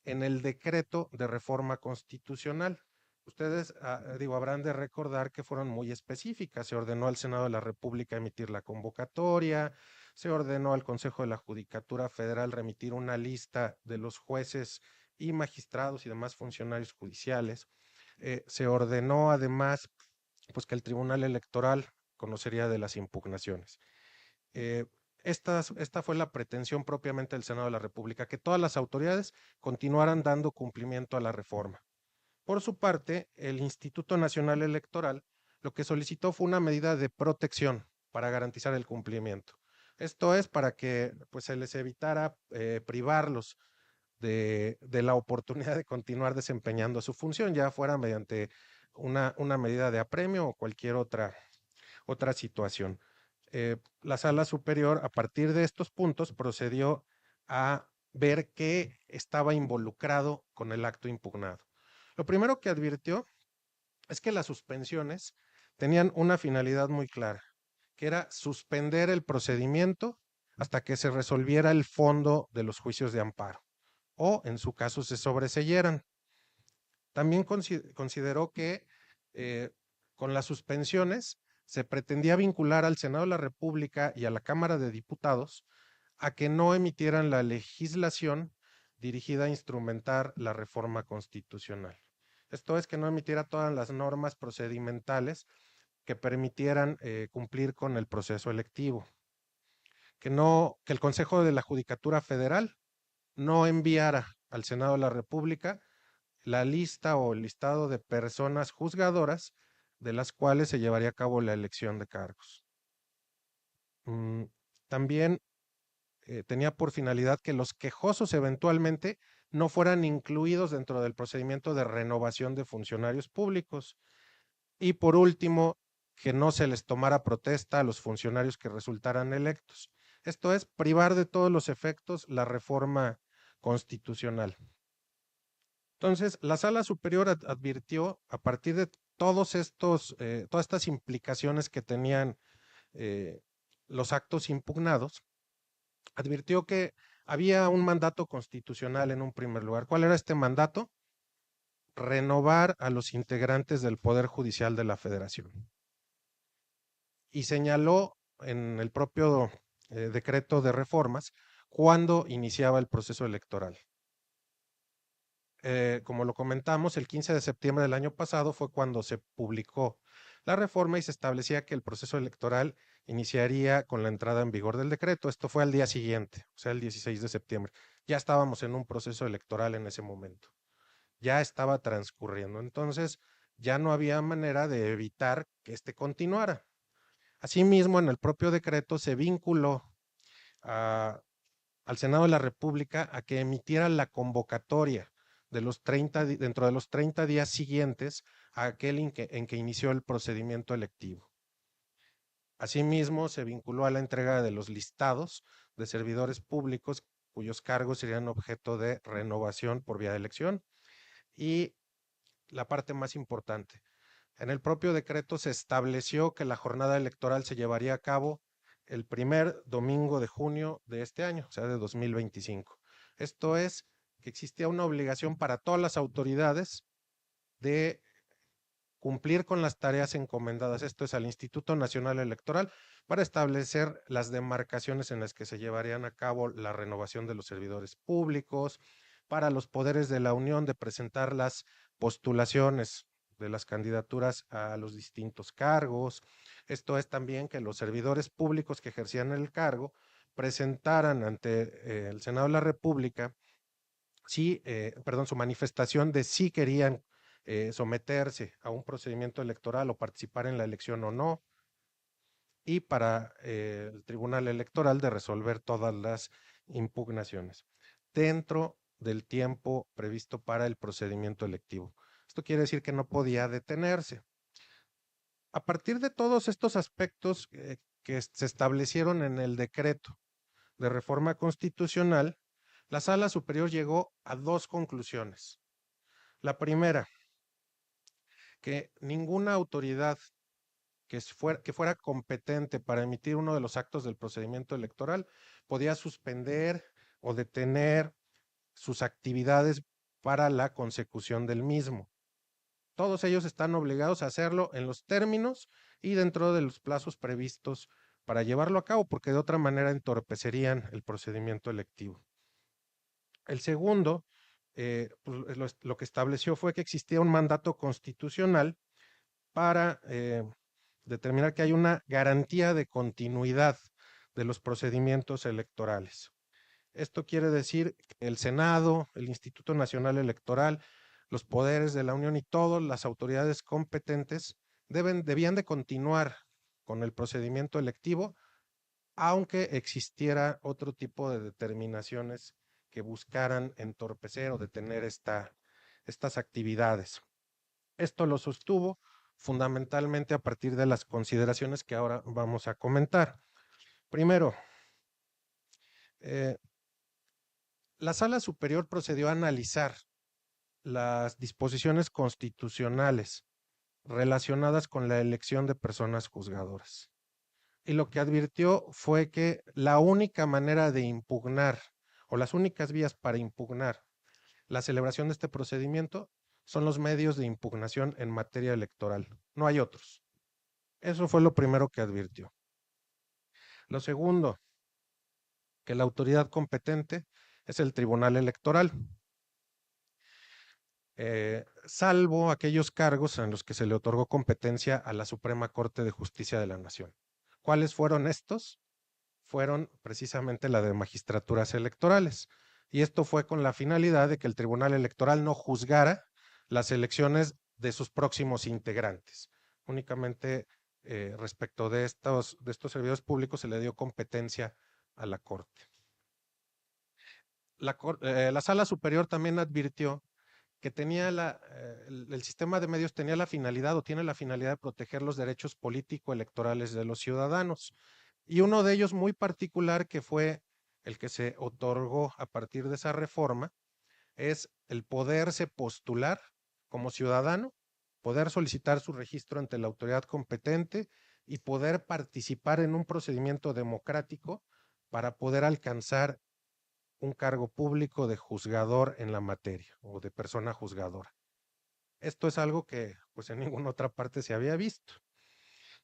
en el decreto de reforma constitucional. Ustedes, habrán de recordar que fueron muy específicas. Se ordenó al Senado de la República emitir la convocatoria, se ordenó al Consejo de la Judicatura Federal remitir una lista de los jueces y magistrados y demás funcionarios judiciales. Se ordenó además pues, que el Tribunal Electoral conocería de las impugnaciones. Esta fue la pretensión propiamente del Senado de la República, que todas las autoridades continuaran dando cumplimiento a la reforma. Por su parte, el Instituto Nacional Electoral lo que solicitó fue una medida de protección para garantizar el cumplimiento. Esto es para que pues, se les evitara privarlos de la oportunidad de continuar desempeñando su función, ya fuera mediante una medida de apremio o cualquier otra situación. La Sala Superior, a partir de estos puntos, procedió a ver qué estaba involucrado con el acto impugnado. Lo primero que advirtió es que las suspensiones tenían una finalidad muy clara, que era suspender el procedimiento hasta que se resolviera el fondo de los juicios de amparo, o en su caso se sobreseyeran. También consideró que con las suspensiones se pretendía vincular al Senado de la República y a la Cámara de Diputados a que no emitieran la legislación dirigida a instrumentar la reforma constitucional. Esto es que no emitiera todas las normas procedimentales que permitieran cumplir con el proceso electivo. Que el Consejo de la Judicatura Federal no enviara al Senado de la República la lista o el listado de personas juzgadoras de las cuales se llevaría a cabo la elección de cargos. También tenía por finalidad que los quejosos eventualmente no fueran incluidos dentro del procedimiento de renovación de funcionarios públicos. Y por último, que no se les tomara protesta a los funcionarios que resultaran electos. Esto es privar de todos los efectos la reforma constitucional. Entonces, la Sala Superior advirtió, a partir de todas estas implicaciones que tenían los actos impugnados, advirtió que había un mandato constitucional en un primer lugar. ¿Cuál era este mandato? Renovar a los integrantes del Poder Judicial de la Federación. Y señaló en el propio decreto de reformas cuándo iniciaba el proceso electoral. Como lo comentamos, el 15 de septiembre del año pasado fue cuando se publicó la reforma y se establecía que el proceso electoral iniciaría con la entrada en vigor del decreto. Esto fue al día siguiente, o sea, el 16 de septiembre. Ya estábamos en un proceso electoral en ese momento. Ya estaba transcurriendo. Entonces, ya no había manera de evitar que este continuara. Asimismo, en el propio decreto se vinculó al Senado de la República a que emitiera la convocatoria de dentro de los 30 días siguientes a aquel en que inició el procedimiento electivo. Asimismo, se vinculó a la entrega de los listados de servidores públicos cuyos cargos serían objeto de renovación por vía de elección. Y la parte más importante, en el propio decreto se estableció que la jornada electoral se llevaría a cabo el primer domingo de junio de este año, o sea, de 2025. Esto es que existía una obligación para todas las autoridades de cumplir con las tareas encomendadas, esto es al Instituto Nacional Electoral, para establecer las demarcaciones en las que se llevarían a cabo la renovación de los servidores públicos, para los poderes de la Unión de presentar las postulaciones de las candidaturas a los distintos cargos. Esto es también que los servidores públicos que ejercían el cargo presentaran ante el Senado de la República su manifestación de si querían someterse a un procedimiento electoral o participar en la elección o no, y para el Tribunal Electoral de resolver todas las impugnaciones dentro del tiempo previsto para el procedimiento electivo. Esto quiere decir que no podía detenerse. A partir de todos estos aspectos que se establecieron en el decreto de reforma constitucional, la Sala Superior llegó a dos conclusiones. La primera, que ninguna autoridad que fuera competente para emitir uno de los actos del procedimiento electoral podía suspender o detener sus actividades para la consecución del mismo. Todos ellos están obligados a hacerlo en los términos y dentro de los plazos previstos para llevarlo a cabo, porque de otra manera entorpecerían el procedimiento electivo. El segundo, lo que estableció fue que existía un mandato constitucional para determinar que hay una garantía de continuidad de los procedimientos electorales. Esto quiere decir que el Senado, el Instituto Nacional Electoral, los poderes de la Unión y todas las autoridades competentes debían de continuar con el procedimiento electivo, aunque existiera otro tipo de determinaciones que buscaran entorpecer o detener estas actividades. Esto lo sostuvo fundamentalmente a partir de las consideraciones que ahora vamos a comentar. Primero, la Sala Superior procedió a analizar las disposiciones constitucionales relacionadas con la elección de personas juzgadoras. Y lo que advirtió fue que la única manera de impugnar, o las únicas vías para impugnar la celebración de este procedimiento, son los medios de impugnación en materia electoral. No hay otros. Eso fue lo primero que advirtió. Lo segundo, que la autoridad competente es el Tribunal Electoral, salvo aquellos cargos en los que se le otorgó competencia a la Suprema Corte de Justicia de la Nación. ¿Cuáles fueron estos? Fueron precisamente la de magistraturas electorales. Y esto fue con la finalidad de que el Tribunal Electoral no juzgara las elecciones de sus próximos integrantes. Únicamente respecto de estos servidores públicos se le dio competencia a la Corte. La Sala Superior también advirtió que tenía el sistema de medios tenía la finalidad o tiene la finalidad de proteger los derechos político-electorales de los ciudadanos. Y uno de ellos muy particular que fue el que se otorgó a partir de esa reforma, es el poderse postular como ciudadano, poder solicitar su registro ante la autoridad competente y poder participar en un procedimiento democrático para poder alcanzar un cargo público de juzgador en la materia o de persona juzgadora. Esto es algo que pues en ninguna otra parte se había visto.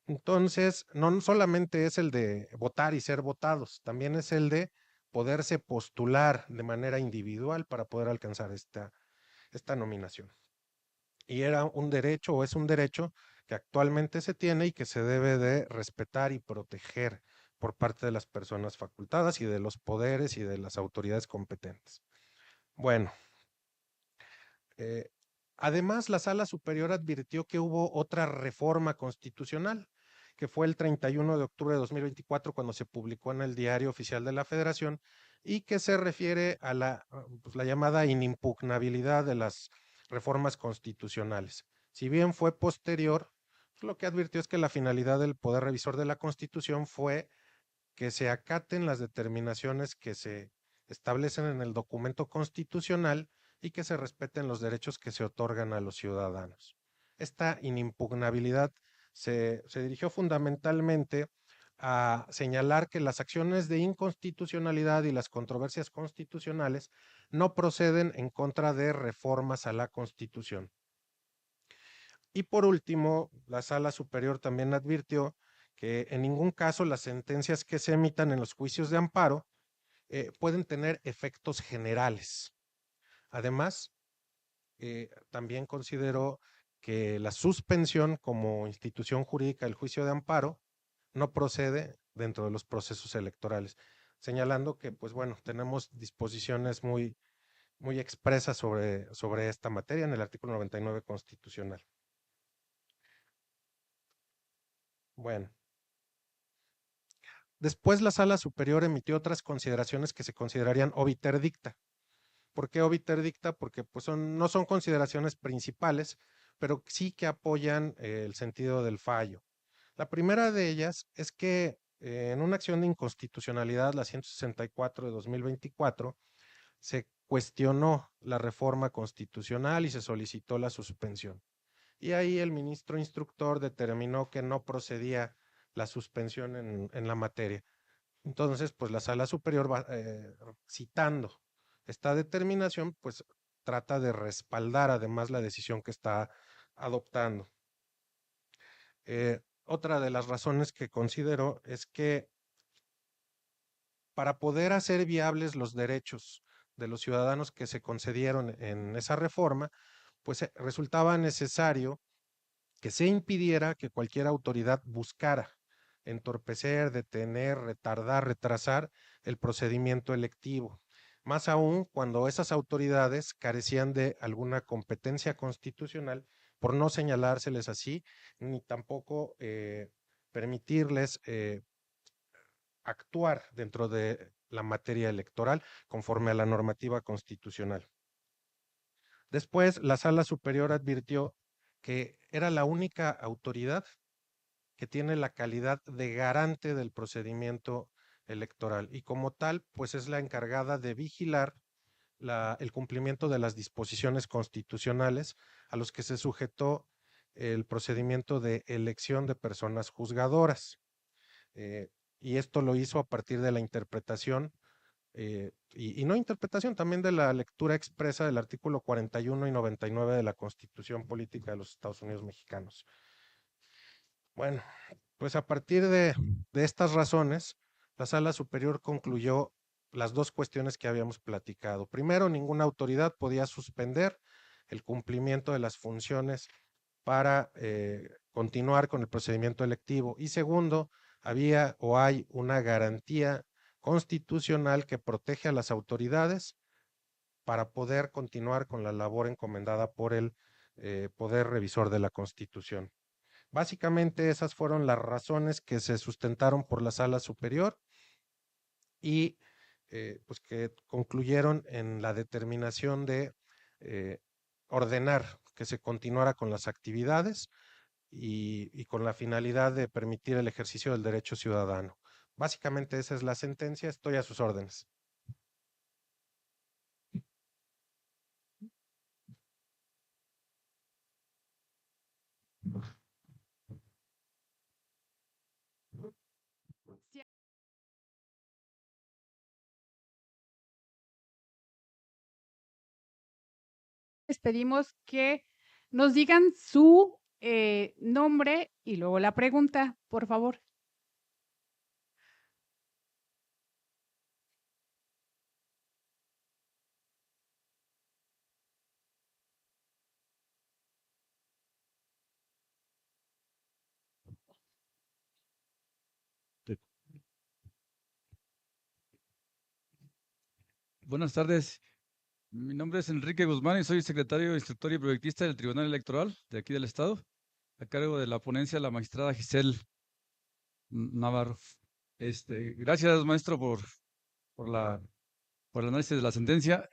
Entonces, no solamente es el de votar y ser votados, también es el de poderse postular de manera individual para poder alcanzar esta nominación. Y era un derecho o es un derecho que actualmente se tiene y que se debe de respetar y proteger por parte de las personas facultadas y de los poderes y de las autoridades competentes. Bueno, además la Sala Superior advirtió que hubo otra reforma constitucional, que fue el 31 de octubre de 2024 cuando se publicó en el Diario Oficial de la Federación y que se refiere a pues, la llamada inimpugnabilidad de las reformas constitucionales. Si bien fue posterior, lo que advirtió es que la finalidad del Poder Revisor de la Constitución fue que se acaten las determinaciones que se establecen en el documento constitucional y que se respeten los derechos que se otorgan a los ciudadanos. Esta inimpugnabilidad se dirigió fundamentalmente a señalar que las acciones de inconstitucionalidad y las controversias constitucionales no proceden en contra de reformas a la Constitución. Y por último, la Sala Superior también advirtió que en ningún caso las sentencias que se emitan en los juicios de amparo pueden tener efectos generales. Además, también consideró que la suspensión como institución jurídica del juicio de amparo no procede dentro de los procesos electorales, señalando que, pues bueno, tenemos disposiciones muy expresas sobre esta materia en el artículo 99 constitucional. Bueno. Después la Sala Superior emitió otras consideraciones que se considerarían obiter dicta. ¿Por qué obiter dicta? Porque pues no son consideraciones principales, pero sí que apoyan el sentido del fallo. La primera de ellas es que en una acción de inconstitucionalidad, la 164 de 2024, se cuestionó la reforma constitucional y se solicitó la suspensión. Y ahí el ministro instructor determinó que no procedía la suspensión en la materia. Entonces, pues la Sala Superior va, citando esta determinación, pues trata de respaldar además la decisión que está adoptando. Otra de las razones que considero es que para poder hacer viables los derechos de los ciudadanos que se concedieron en esa reforma, pues resultaba necesario que se impidiera que cualquier autoridad buscara entorpecer, detener, retardar, retrasar el procedimiento electivo. Más aún cuando esas autoridades carecían de alguna competencia constitucional, por no señalárseles así, ni tampoco permitirles actuar dentro de la materia electoral conforme a la normativa constitucional. Después, la Sala Superior advirtió que era la única autoridad que tiene la calidad de garante del procedimiento electoral y como tal, pues es la encargada de vigilar el cumplimiento de las disposiciones constitucionales a los que se sujetó el procedimiento de elección de personas juzgadoras. Y esto lo hizo a partir de la interpretación y no interpretación, también de la lectura expresa del artículo 41 y 99 de la Constitución Política de los Estados Unidos Mexicanos. Bueno, pues a partir de estas razones, la Sala Superior concluyó las dos cuestiones que habíamos platicado. Primero, ninguna autoridad podía suspender el cumplimiento de las funciones para continuar con el procedimiento electivo. Y segundo, había o hay una garantía constitucional que protege a las autoridades para poder continuar con la labor encomendada por el Poder Revisor de la Constitución. Básicamente esas fueron las razones que se sustentaron por la Sala Superior y pues que concluyeron en la determinación de ordenar que se continuara con las actividades y con la finalidad de permitir el ejercicio del derecho ciudadano. Básicamente esa es la sentencia, estoy a sus órdenes. Les pedimos que nos digan su nombre y luego la pregunta, por favor. Buenas tardes. Mi nombre es Enrique Guzmán y soy secretario, instructor y proyectista del Tribunal Electoral de aquí del Estado, a cargo de la ponencia de la magistrada Giselle Navarro. Gracias, maestro, por el análisis de la sentencia.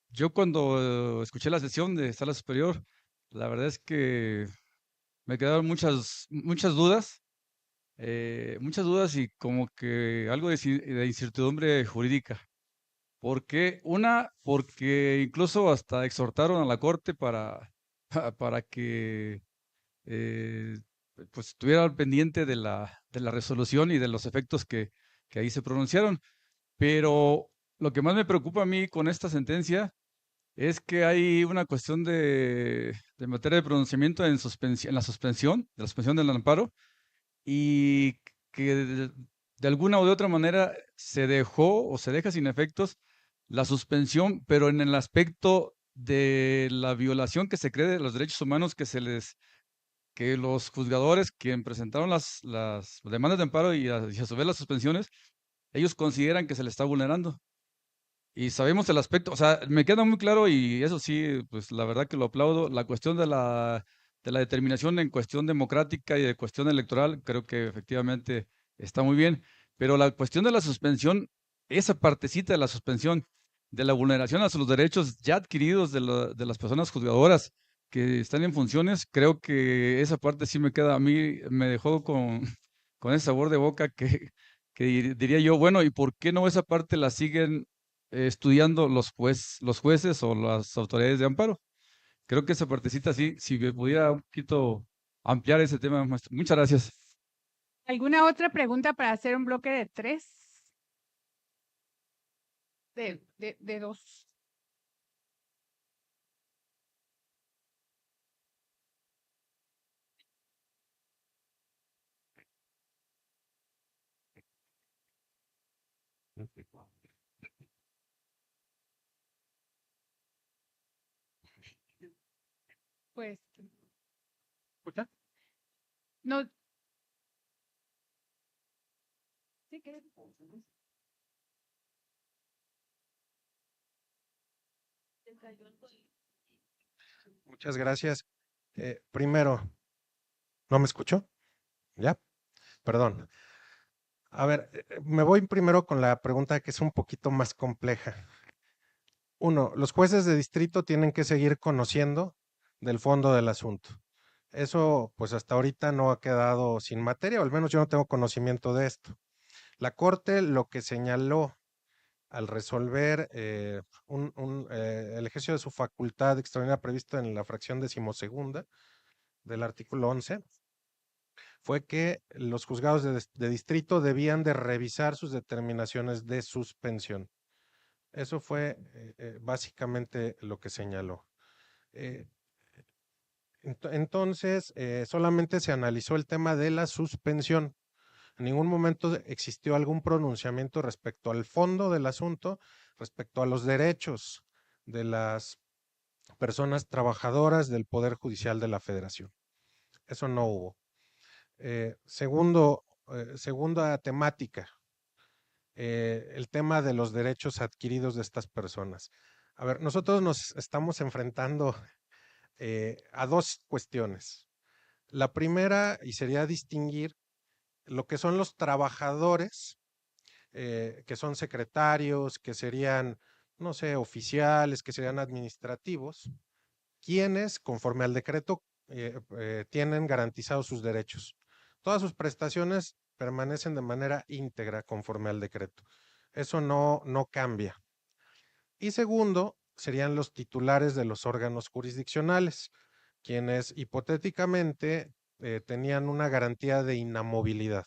Yo cuando escuché la sesión de Sala Superior, la verdad es que me quedaron muchas dudas y como que algo de incertidumbre jurídica. ¿Por qué? Porque incluso hasta exhortaron a la Corte para que eh, pues estuviera al pendiente de la resolución y de los efectos que ahí se pronunciaron. Pero lo que más me preocupa a mí con esta sentencia es que hay una cuestión de materia de pronunciamiento en la suspensión, de la suspensión del amparo, y que de alguna u de otra manera se dejó o se deja sin efectos la suspensión, pero en el aspecto de la violación que se cree de los derechos humanos que los juzgadores quien presentaron las demandas de amparo y a su vez las suspensiones, ellos consideran que se le está vulnerando. Y sabemos el aspecto, o sea, me queda muy claro y eso sí, pues la verdad que lo aplaudo, la cuestión de la determinación en cuestión democrática y de cuestión electoral, creo que efectivamente está muy bien, pero la cuestión de la suspensión, esa partecita de la suspensión, de la vulneración a los derechos ya adquiridos de las personas juzgadoras que están en funciones, creo que esa parte sí me queda, a mí me dejó con ese sabor de boca que diría yo, bueno, ¿y por qué no esa parte la siguen estudiando los jueces o las autoridades de amparo? Creo que esa partecita sí, si me pudiera un poquito ampliar ese tema, maestro. Muchas gracias. ¿Alguna otra pregunta para hacer un bloque de 3? De 2. Pues, ¿Escucha? no. Sí, ¿qué? Muchas gracias. Primero, ¿no me escuchó? ¿Ya? Perdón. A ver, me voy primero con la pregunta que es un poquito más compleja. Uno, los jueces de distrito tienen que seguir conociendo del fondo del asunto. Eso, pues hasta ahorita no ha quedado sin materia, o al menos yo no tengo conocimiento de esto. La Corte lo que señaló al resolver el ejercicio de su facultad extraordinaria prevista en la fracción 12ª del artículo 11 fue que los juzgados de distrito debían de revisar sus determinaciones de suspensión. Eso fue básicamente lo que señaló. Entonces, solamente se analizó el tema de la suspensión. En ningún momento existió algún pronunciamiento respecto al fondo del asunto, respecto a los derechos de las personas trabajadoras del Poder Judicial de la Federación. Eso no hubo. Segunda temática, el tema de los derechos adquiridos de estas personas. A ver, nosotros nos estamos enfrentando a dos cuestiones. La primera, y sería distinguir lo que son los trabajadores, que son secretarios, que serían, no sé, oficiales, que serían administrativos, quienes, conforme al decreto, tienen garantizados sus derechos. Todas sus prestaciones permanecen de manera íntegra conforme al decreto. Eso no cambia. Y segundo, serían los titulares de los órganos jurisdiccionales, quienes hipotéticamente tenían una garantía de inamovilidad.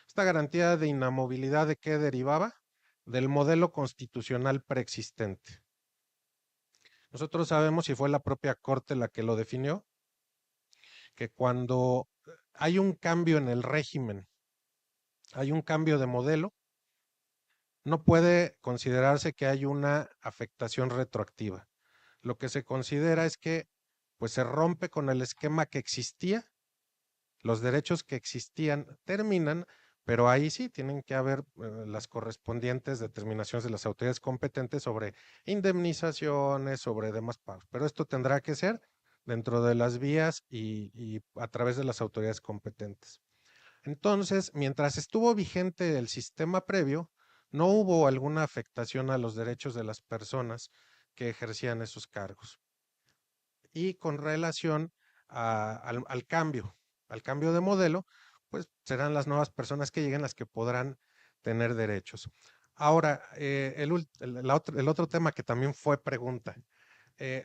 ¿Esta garantía de inamovilidad de qué derivaba? Del modelo constitucional preexistente. Nosotros sabemos, y fue la propia Corte la que lo definió, que cuando hay un cambio en el régimen, hay un cambio de modelo, no puede considerarse que hay una afectación retroactiva. Lo que se considera es que pues se rompe con el esquema que existía, los derechos que existían terminan, pero ahí sí tienen que haber las correspondientes determinaciones de las autoridades competentes sobre indemnizaciones, sobre demás pagos. Pero esto tendrá que ser dentro de las vías y a través de las autoridades competentes. Entonces, mientras estuvo vigente el sistema previo, no hubo alguna afectación a los derechos de las personas que ejercían esos cargos. Y con relación al cambio de modelo, pues serán las nuevas personas que lleguen las que podrán tener derechos. Ahora, el otro tema que también fue pregunta,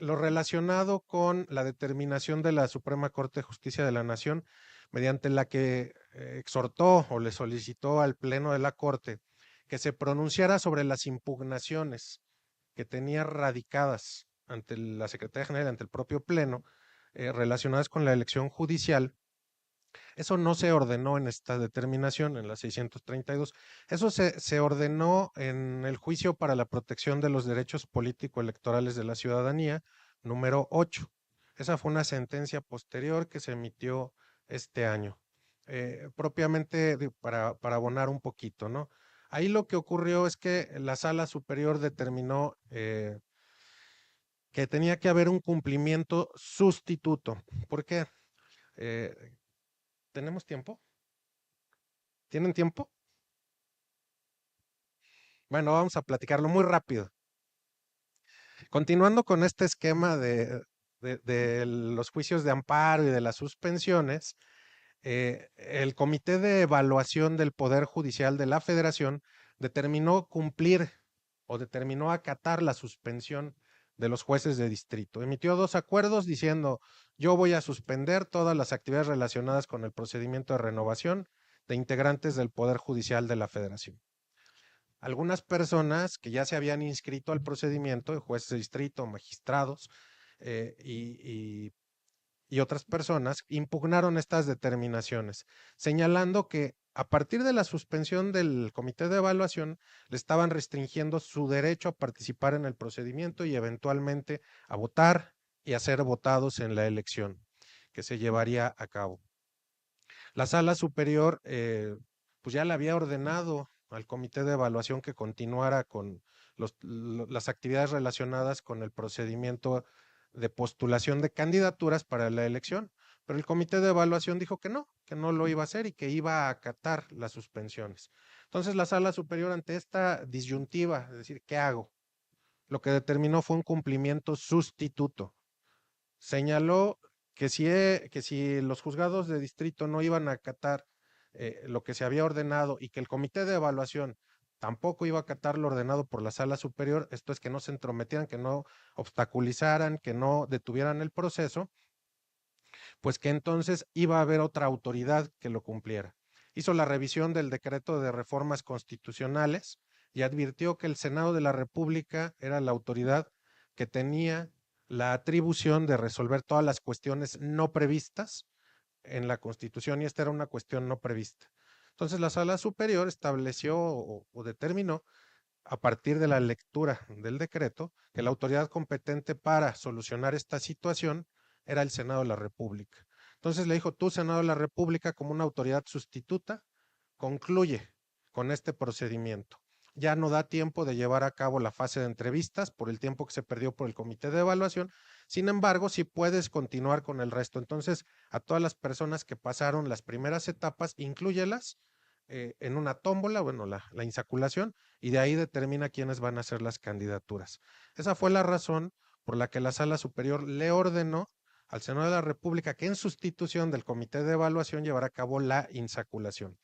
lo relacionado con la determinación de la Suprema Corte de Justicia de la Nación, mediante la que exhortó o le solicitó al Pleno de la Corte que se pronunciara sobre las impugnaciones que tenía radicadas ante la Secretaría General, ante el propio Pleno, relacionadas con la elección judicial. Eso no se ordenó en esta determinación, en la 632. Eso se ordenó en el juicio para la protección de los derechos político-electorales de la ciudadanía, número 8. Esa fue una sentencia posterior que se emitió este año. Propiamente para abonar un poquito, ¿no? Ahí lo que ocurrió es que la Sala Superior determinó que tenía que haber un cumplimiento sustituto. ¿Por qué? ¿Tenemos tiempo? ¿Tienen tiempo? Bueno, vamos a platicarlo muy rápido. Continuando con este esquema de los juicios de amparo y de las suspensiones, el Comité de Evaluación del Poder Judicial de la Federación determinó cumplir o determinó acatar la suspensión de los jueces de distrito. Emitió 2 acuerdos diciendo, yo voy a suspender todas las actividades relacionadas con el procedimiento de renovación de integrantes del Poder Judicial de la Federación. Algunas personas que ya se habían inscrito al procedimiento, jueces de distrito, magistrados y otras personas, impugnaron estas determinaciones, señalando que a partir de la suspensión del comité de evaluación, le estaban restringiendo su derecho a participar en el procedimiento y eventualmente a votar y a ser votados en la elección que se llevaría a cabo. La Sala Superior pues ya le había ordenado al comité de evaluación que continuara con las actividades relacionadas con el procedimiento de postulación de candidaturas para la elección, pero el comité de evaluación dijo que no lo iba a hacer y que iba a acatar las suspensiones. Entonces la Sala Superior, ante esta disyuntiva, es decir, ¿qué hago? Lo que determinó fue un cumplimiento sustituto. Señaló que si los juzgados de distrito no iban a acatar lo que se había ordenado y que el comité de evaluación tampoco iba a acatar lo ordenado por la Sala Superior, esto es que no se entrometieran, que no obstaculizaran, que no detuvieran el proceso, pues que entonces iba a haber otra autoridad que lo cumpliera. Hizo la revisión del decreto de reformas constitucionales y advirtió que el Senado de la República era la autoridad que tenía la atribución de resolver todas las cuestiones no previstas en la Constitución, y esta era una cuestión no prevista. Entonces la Sala Superior estableció o determinó, a partir de la lectura del decreto, que la autoridad competente para solucionar esta situación era el Senado de la República. Entonces le dijo, tú, Senado de la República, como una autoridad sustituta, concluye con este procedimiento. Ya no da tiempo de llevar a cabo la fase de entrevistas por el tiempo que se perdió por el comité de evaluación. Sin embargo, sí puedes continuar con el resto. Entonces, a todas las personas que pasaron las primeras etapas, inclúyelas en una tómbola, bueno, la insaculación, y de ahí determina quiénes van a ser las candidaturas. Esa fue la razón por la que la Sala Superior le ordenó al Senado de la República que en sustitución del comité de evaluación llevara a cabo la insaculación.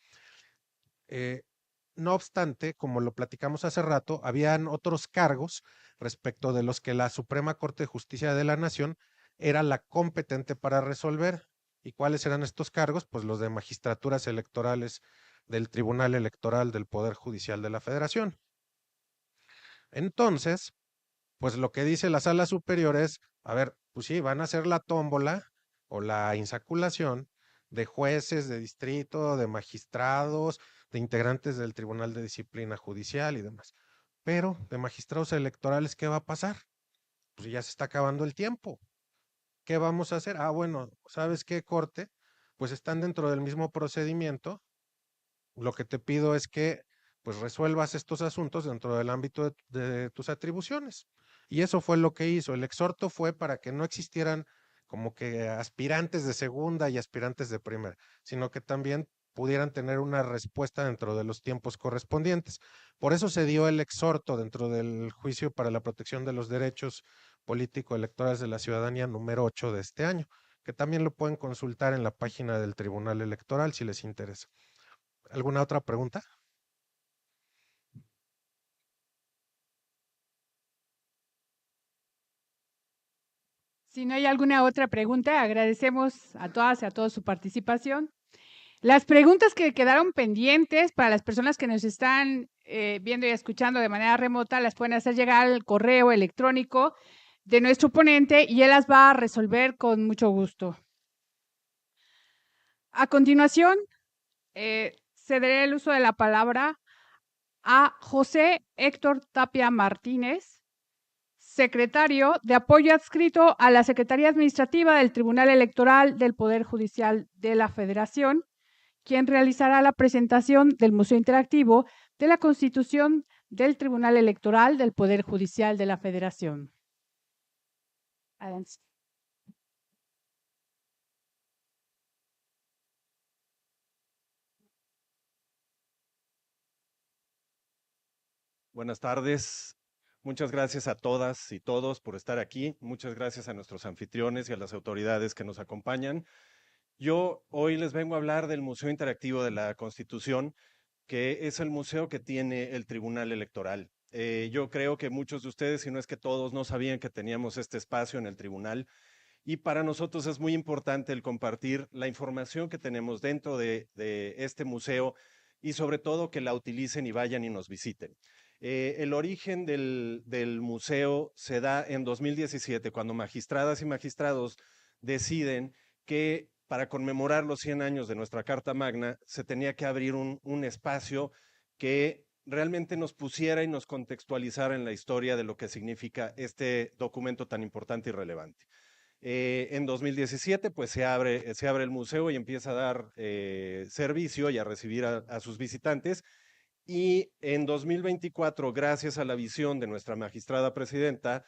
No obstante, como lo platicamos hace rato, habían otros cargos respecto de los que la Suprema Corte de Justicia de la Nación era la competente para resolver. ¿Y cuáles eran estos cargos? Pues los de magistraturas electorales del Tribunal Electoral del Poder Judicial de la Federación. Entonces, pues lo que dice la Sala Superior es, a ver, pues sí, van a hacer la tómbola o la insaculación de jueces de distrito, de magistrados, de integrantes del Tribunal de Disciplina Judicial y demás. Pero de magistrados electorales, ¿qué va a pasar? Pues ya se está acabando el tiempo. ¿Qué vamos a hacer? Ah, bueno, ¿sabes qué, Corte? Pues están dentro del mismo procedimiento. Lo que te pido es que pues resuelvas estos asuntos dentro del ámbito de tus atribuciones. Y eso fue lo que hizo. El exhorto fue para que no existieran como que aspirantes de segunda y aspirantes de primera, sino que también pudieran tener una respuesta dentro de los tiempos correspondientes. Por eso se dio el exhorto dentro del juicio para la protección de los derechos político-electorales de la ciudadanía número 8 de este año, que también lo pueden consultar en la página del Tribunal Electoral si les interesa. ¿Alguna otra pregunta? Si no hay alguna otra pregunta, agradecemos a todas y a todos su participación. Las preguntas que quedaron pendientes para las personas que nos están viendo y escuchando de manera remota las pueden hacer llegar al correo electrónico de nuestro ponente y él las va a resolver con mucho gusto. A continuación, cederé el uso de la palabra a José Héctor Tapia Martínez, secretario de apoyo adscrito a la Secretaría Administrativa del Tribunal Electoral del Poder Judicial de la Federación, quien realizará la presentación del Museo Interactivo de la Constitución del Tribunal Electoral del Poder Judicial de la Federación. Adelante. Buenas tardes. Muchas gracias a todas y todos por estar aquí. Muchas gracias a nuestros anfitriones y a las autoridades que nos acompañan. Yo hoy les vengo a hablar del Museo Interactivo de la Constitución, que es el museo que tiene el Tribunal Electoral. Yo creo que muchos de ustedes, si no es que todos, no sabían que teníamos este espacio en el tribunal. Y para nosotros es muy importante el compartir la información que tenemos dentro de este museo y sobre todo que la utilicen y vayan y nos visiten. El origen del museo se da en 2017, cuando magistradas y magistrados deciden que para conmemorar los 100 años de nuestra Carta Magna se tenía que abrir un espacio que realmente nos pusiera y nos contextualizara en la historia de lo que significa este documento tan importante y relevante. En 2017, pues se abre el museo y empieza a dar servicio y a recibir a sus visitantes. Y en 2024, gracias a la visión de nuestra magistrada presidenta,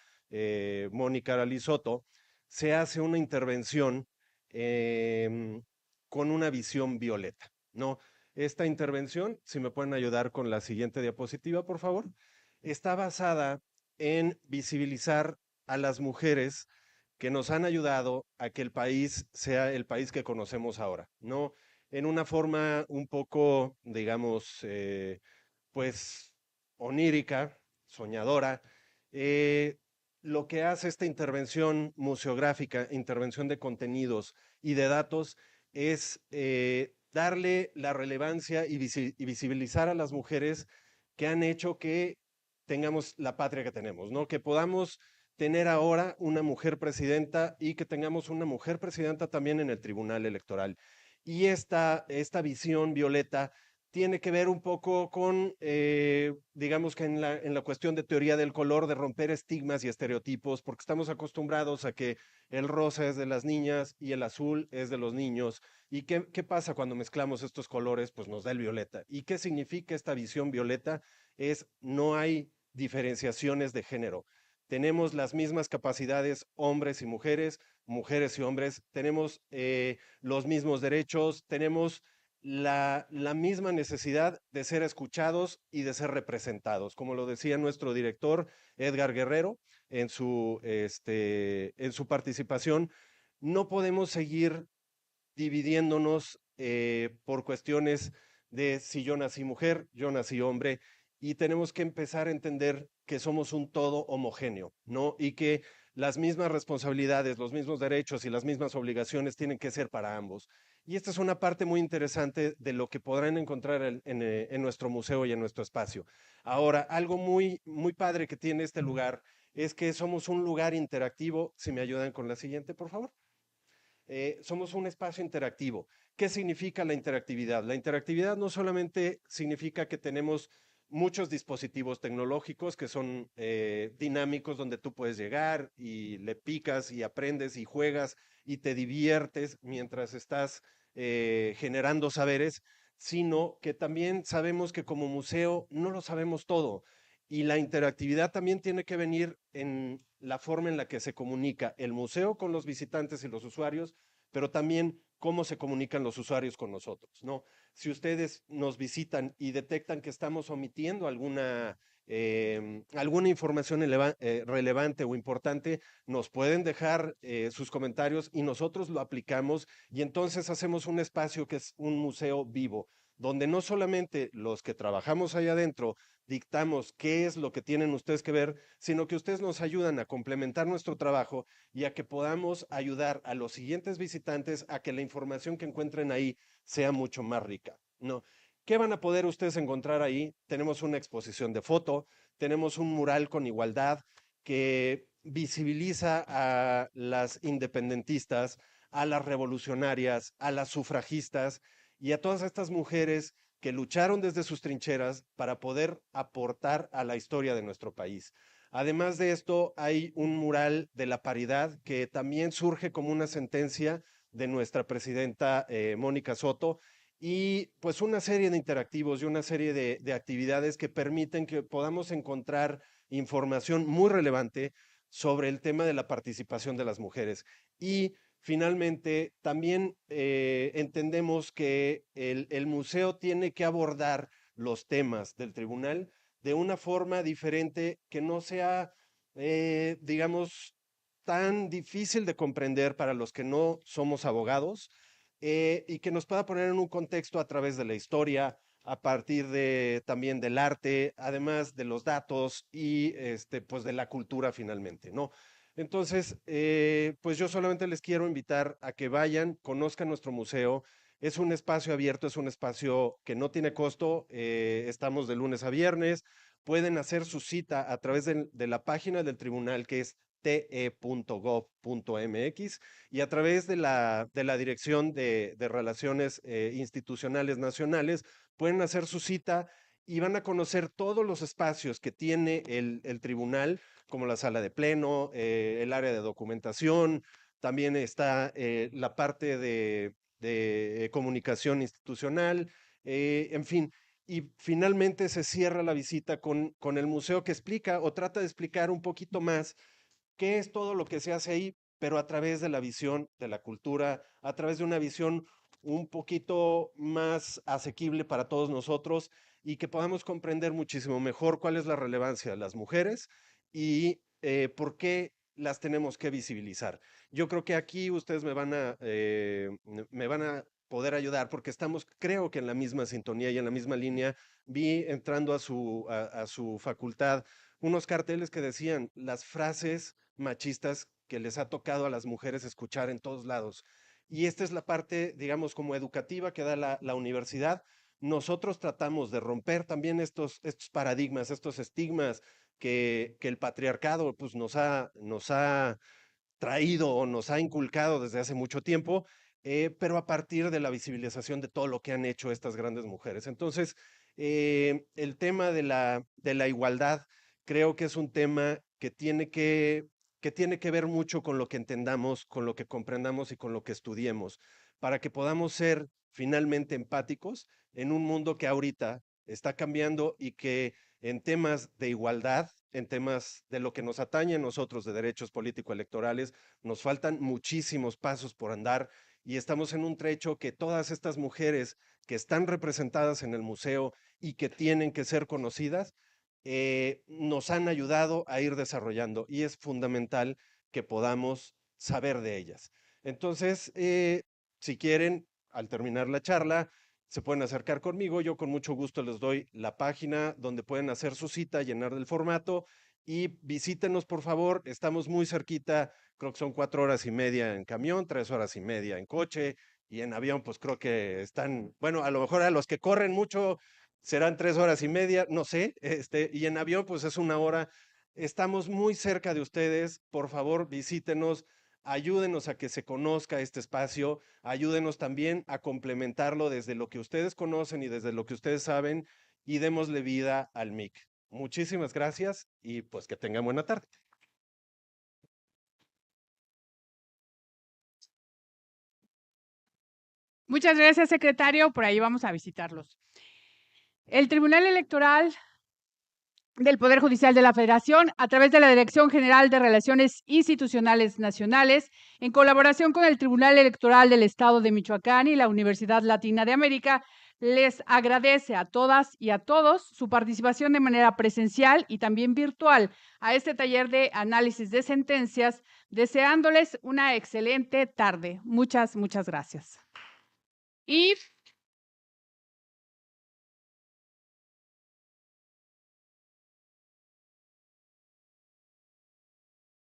Mónica Aralí Soto, se hace una intervención con una visión violeta, ¿no? Esta intervención, si me pueden ayudar con la siguiente diapositiva, por favor, está basada en visibilizar a las mujeres que nos han ayudado a que el país sea el país que conocemos ahora, ¿no? En una forma un poco, digamos, pues onírica, soñadora. Lo que hace esta intervención museográfica, intervención de contenidos y de datos, es darle la relevancia y visibilizar a las mujeres que han hecho que tengamos la patria que tenemos, ¿no? Que podamos tener ahora una mujer presidenta y que tengamos una mujer presidenta también en el Tribunal Electoral. Y esta visión violeta tiene que ver un poco con, digamos que en la cuestión de teoría del color, de romper estigmas y estereotipos, porque estamos acostumbrados a que el rosa es de las niñas y el azul es de los niños. ¿Y qué pasa cuando mezclamos estos colores? Pues nos da el violeta. ¿Y qué significa esta visión violeta? No hay diferenciaciones de género. Tenemos las mismas capacidades hombres y mujeres, mujeres y hombres, tenemos los mismos derechos, tenemos la misma necesidad de ser escuchados y de ser representados. Como lo decía nuestro director Edgar Guerrero en su participación, no podemos seguir dividiéndonos por cuestiones de si yo nací mujer, yo nací hombre, y tenemos que empezar a entender que somos un todo homogéneo, ¿no? Y que las mismas responsabilidades, los mismos derechos y las mismas obligaciones tienen que ser para ambos. Y esta es una parte muy interesante de lo que podrán encontrar en nuestro museo y en nuestro espacio. Ahora, algo muy padre que tiene este lugar es que somos un lugar interactivo. Si me ayudan con la siguiente, por favor. Somos un espacio interactivo. ¿Qué significa la interactividad? La interactividad no solamente significa que tenemos muchos dispositivos tecnológicos que son dinámicos, donde tú puedes llegar y le picas y aprendes y juegas y te diviertes mientras estás generando saberes, sino que también sabemos que como museo no lo sabemos todo. Y la interactividad también tiene que venir en la forma en la que se comunica el museo con los visitantes y los usuarios, pero también cómo se comunican los usuarios con nosotros, ¿no? Si ustedes nos visitan y detectan que estamos omitiendo alguna información relevante o importante, nos pueden dejar sus comentarios y nosotros lo aplicamos y entonces hacemos un espacio que es un museo vivo, donde no solamente los que trabajamos allá adentro dictamos qué es lo que tienen ustedes que ver, sino que ustedes nos ayudan a complementar nuestro trabajo y a que podamos ayudar a los siguientes visitantes a que la información que encuentren ahí sea mucho más rica, ¿no? ¿Qué van a poder ustedes encontrar ahí? Tenemos una exposición de foto, tenemos un mural con igualdad que visibiliza a las independentistas, a las revolucionarias, a las sufragistas y a todas estas mujeres que lucharon desde sus trincheras para poder aportar a la historia de nuestro país. Además de esto, hay un mural de la paridad que también surge como una sentencia de nuestra presidenta Mónica Soto y pues una serie de interactivos y una serie de actividades que permiten que podamos encontrar información muy relevante sobre el tema de la participación de las mujeres. Y finalmente, también entendemos que el museo tiene que abordar los temas del tribunal de una forma diferente que no sea, digamos, tan difícil de comprender para los que no somos abogados y que nos pueda poner en un contexto a través de la historia, a partir de también del arte, además de los datos y pues de la cultura finalmente, ¿no? Entonces, pues yo solamente les quiero invitar a que vayan, conozcan nuestro museo. Es un espacio abierto, es un espacio que no tiene costo. Estamos de lunes a viernes. Pueden hacer su cita a través de la página del tribunal, que es te.gov.mx, y a través de la Dirección de Relaciones Institucionales Nacionales, pueden hacer su cita y van a conocer todos los espacios que tiene el tribunal, como la sala de pleno, el área de documentación, también está la parte de comunicación institucional, en fin. Y finalmente se cierra la visita con el museo que explica o trata de explicar un poquito más qué es todo lo que se hace ahí, pero a través de la visión de la cultura, a través de una visión un poquito más asequible para todos nosotros y que podamos comprender muchísimo mejor cuál es la relevancia de las mujeres y por qué las tenemos que visibilizar. Yo creo que aquí ustedes me van a poder ayudar porque estamos, creo que en la misma sintonía y en la misma línea. Vi entrando a su facultad unos carteles que decían las frases machistas que les ha tocado a las mujeres escuchar en todos lados. Y esta es la parte, digamos, como educativa que da la universidad. Nosotros tratamos de romper también estos paradigmas, estos estigmas que el patriarcado pues, nos ha traído o nos ha inculcado desde hace mucho tiempo, pero a partir de la visibilización de todo lo que han hecho estas grandes mujeres. Entonces, el tema de la igualdad creo que es un tema que tiene que ver mucho con lo que entendamos, con lo que comprendamos y con lo que estudiemos, para que podamos ser finalmente empáticos en un mundo que ahorita está cambiando y que en temas de igualdad, en temas de lo que nos atañe a nosotros de derechos político-electorales, nos faltan muchísimos pasos por andar y estamos en un trecho que todas estas mujeres que están representadas en el museo y que tienen que ser conocidas, nos han ayudado a ir desarrollando y es fundamental que podamos saber de ellas. Entonces, si quieren, al terminar la charla, se pueden acercar conmigo. Yo con mucho gusto les doy la página donde pueden hacer su cita, llenar del formato y visítenos, por favor. Estamos muy cerquita, creo que son 4 horas y media en camión, 3 horas y media en coche y en avión, pues creo que están, bueno, a lo mejor a los que corren mucho serán 3 horas y media, no sé, y en avión pues es 1 hora. Estamos muy cerca de ustedes, por favor, visítenos. Ayúdenos a que se conozca este espacio, ayúdenos también a complementarlo desde lo que ustedes conocen y desde lo que ustedes saben y démosle vida al MIC. Muchísimas gracias y pues que tengan buena tarde. Muchas gracias, secretario. Por ahí vamos a visitarlos. El Tribunal Electoral del Poder Judicial de la Federación, a través de la Dirección General de Relaciones Institucionales Nacionales, en colaboración con el Tribunal Electoral del Estado de Michoacán y la Universidad Latina de América, les agradece a todas y a todos su participación de manera presencial y también virtual a este taller de análisis de sentencias, deseándoles una excelente tarde. Muchas gracias. Y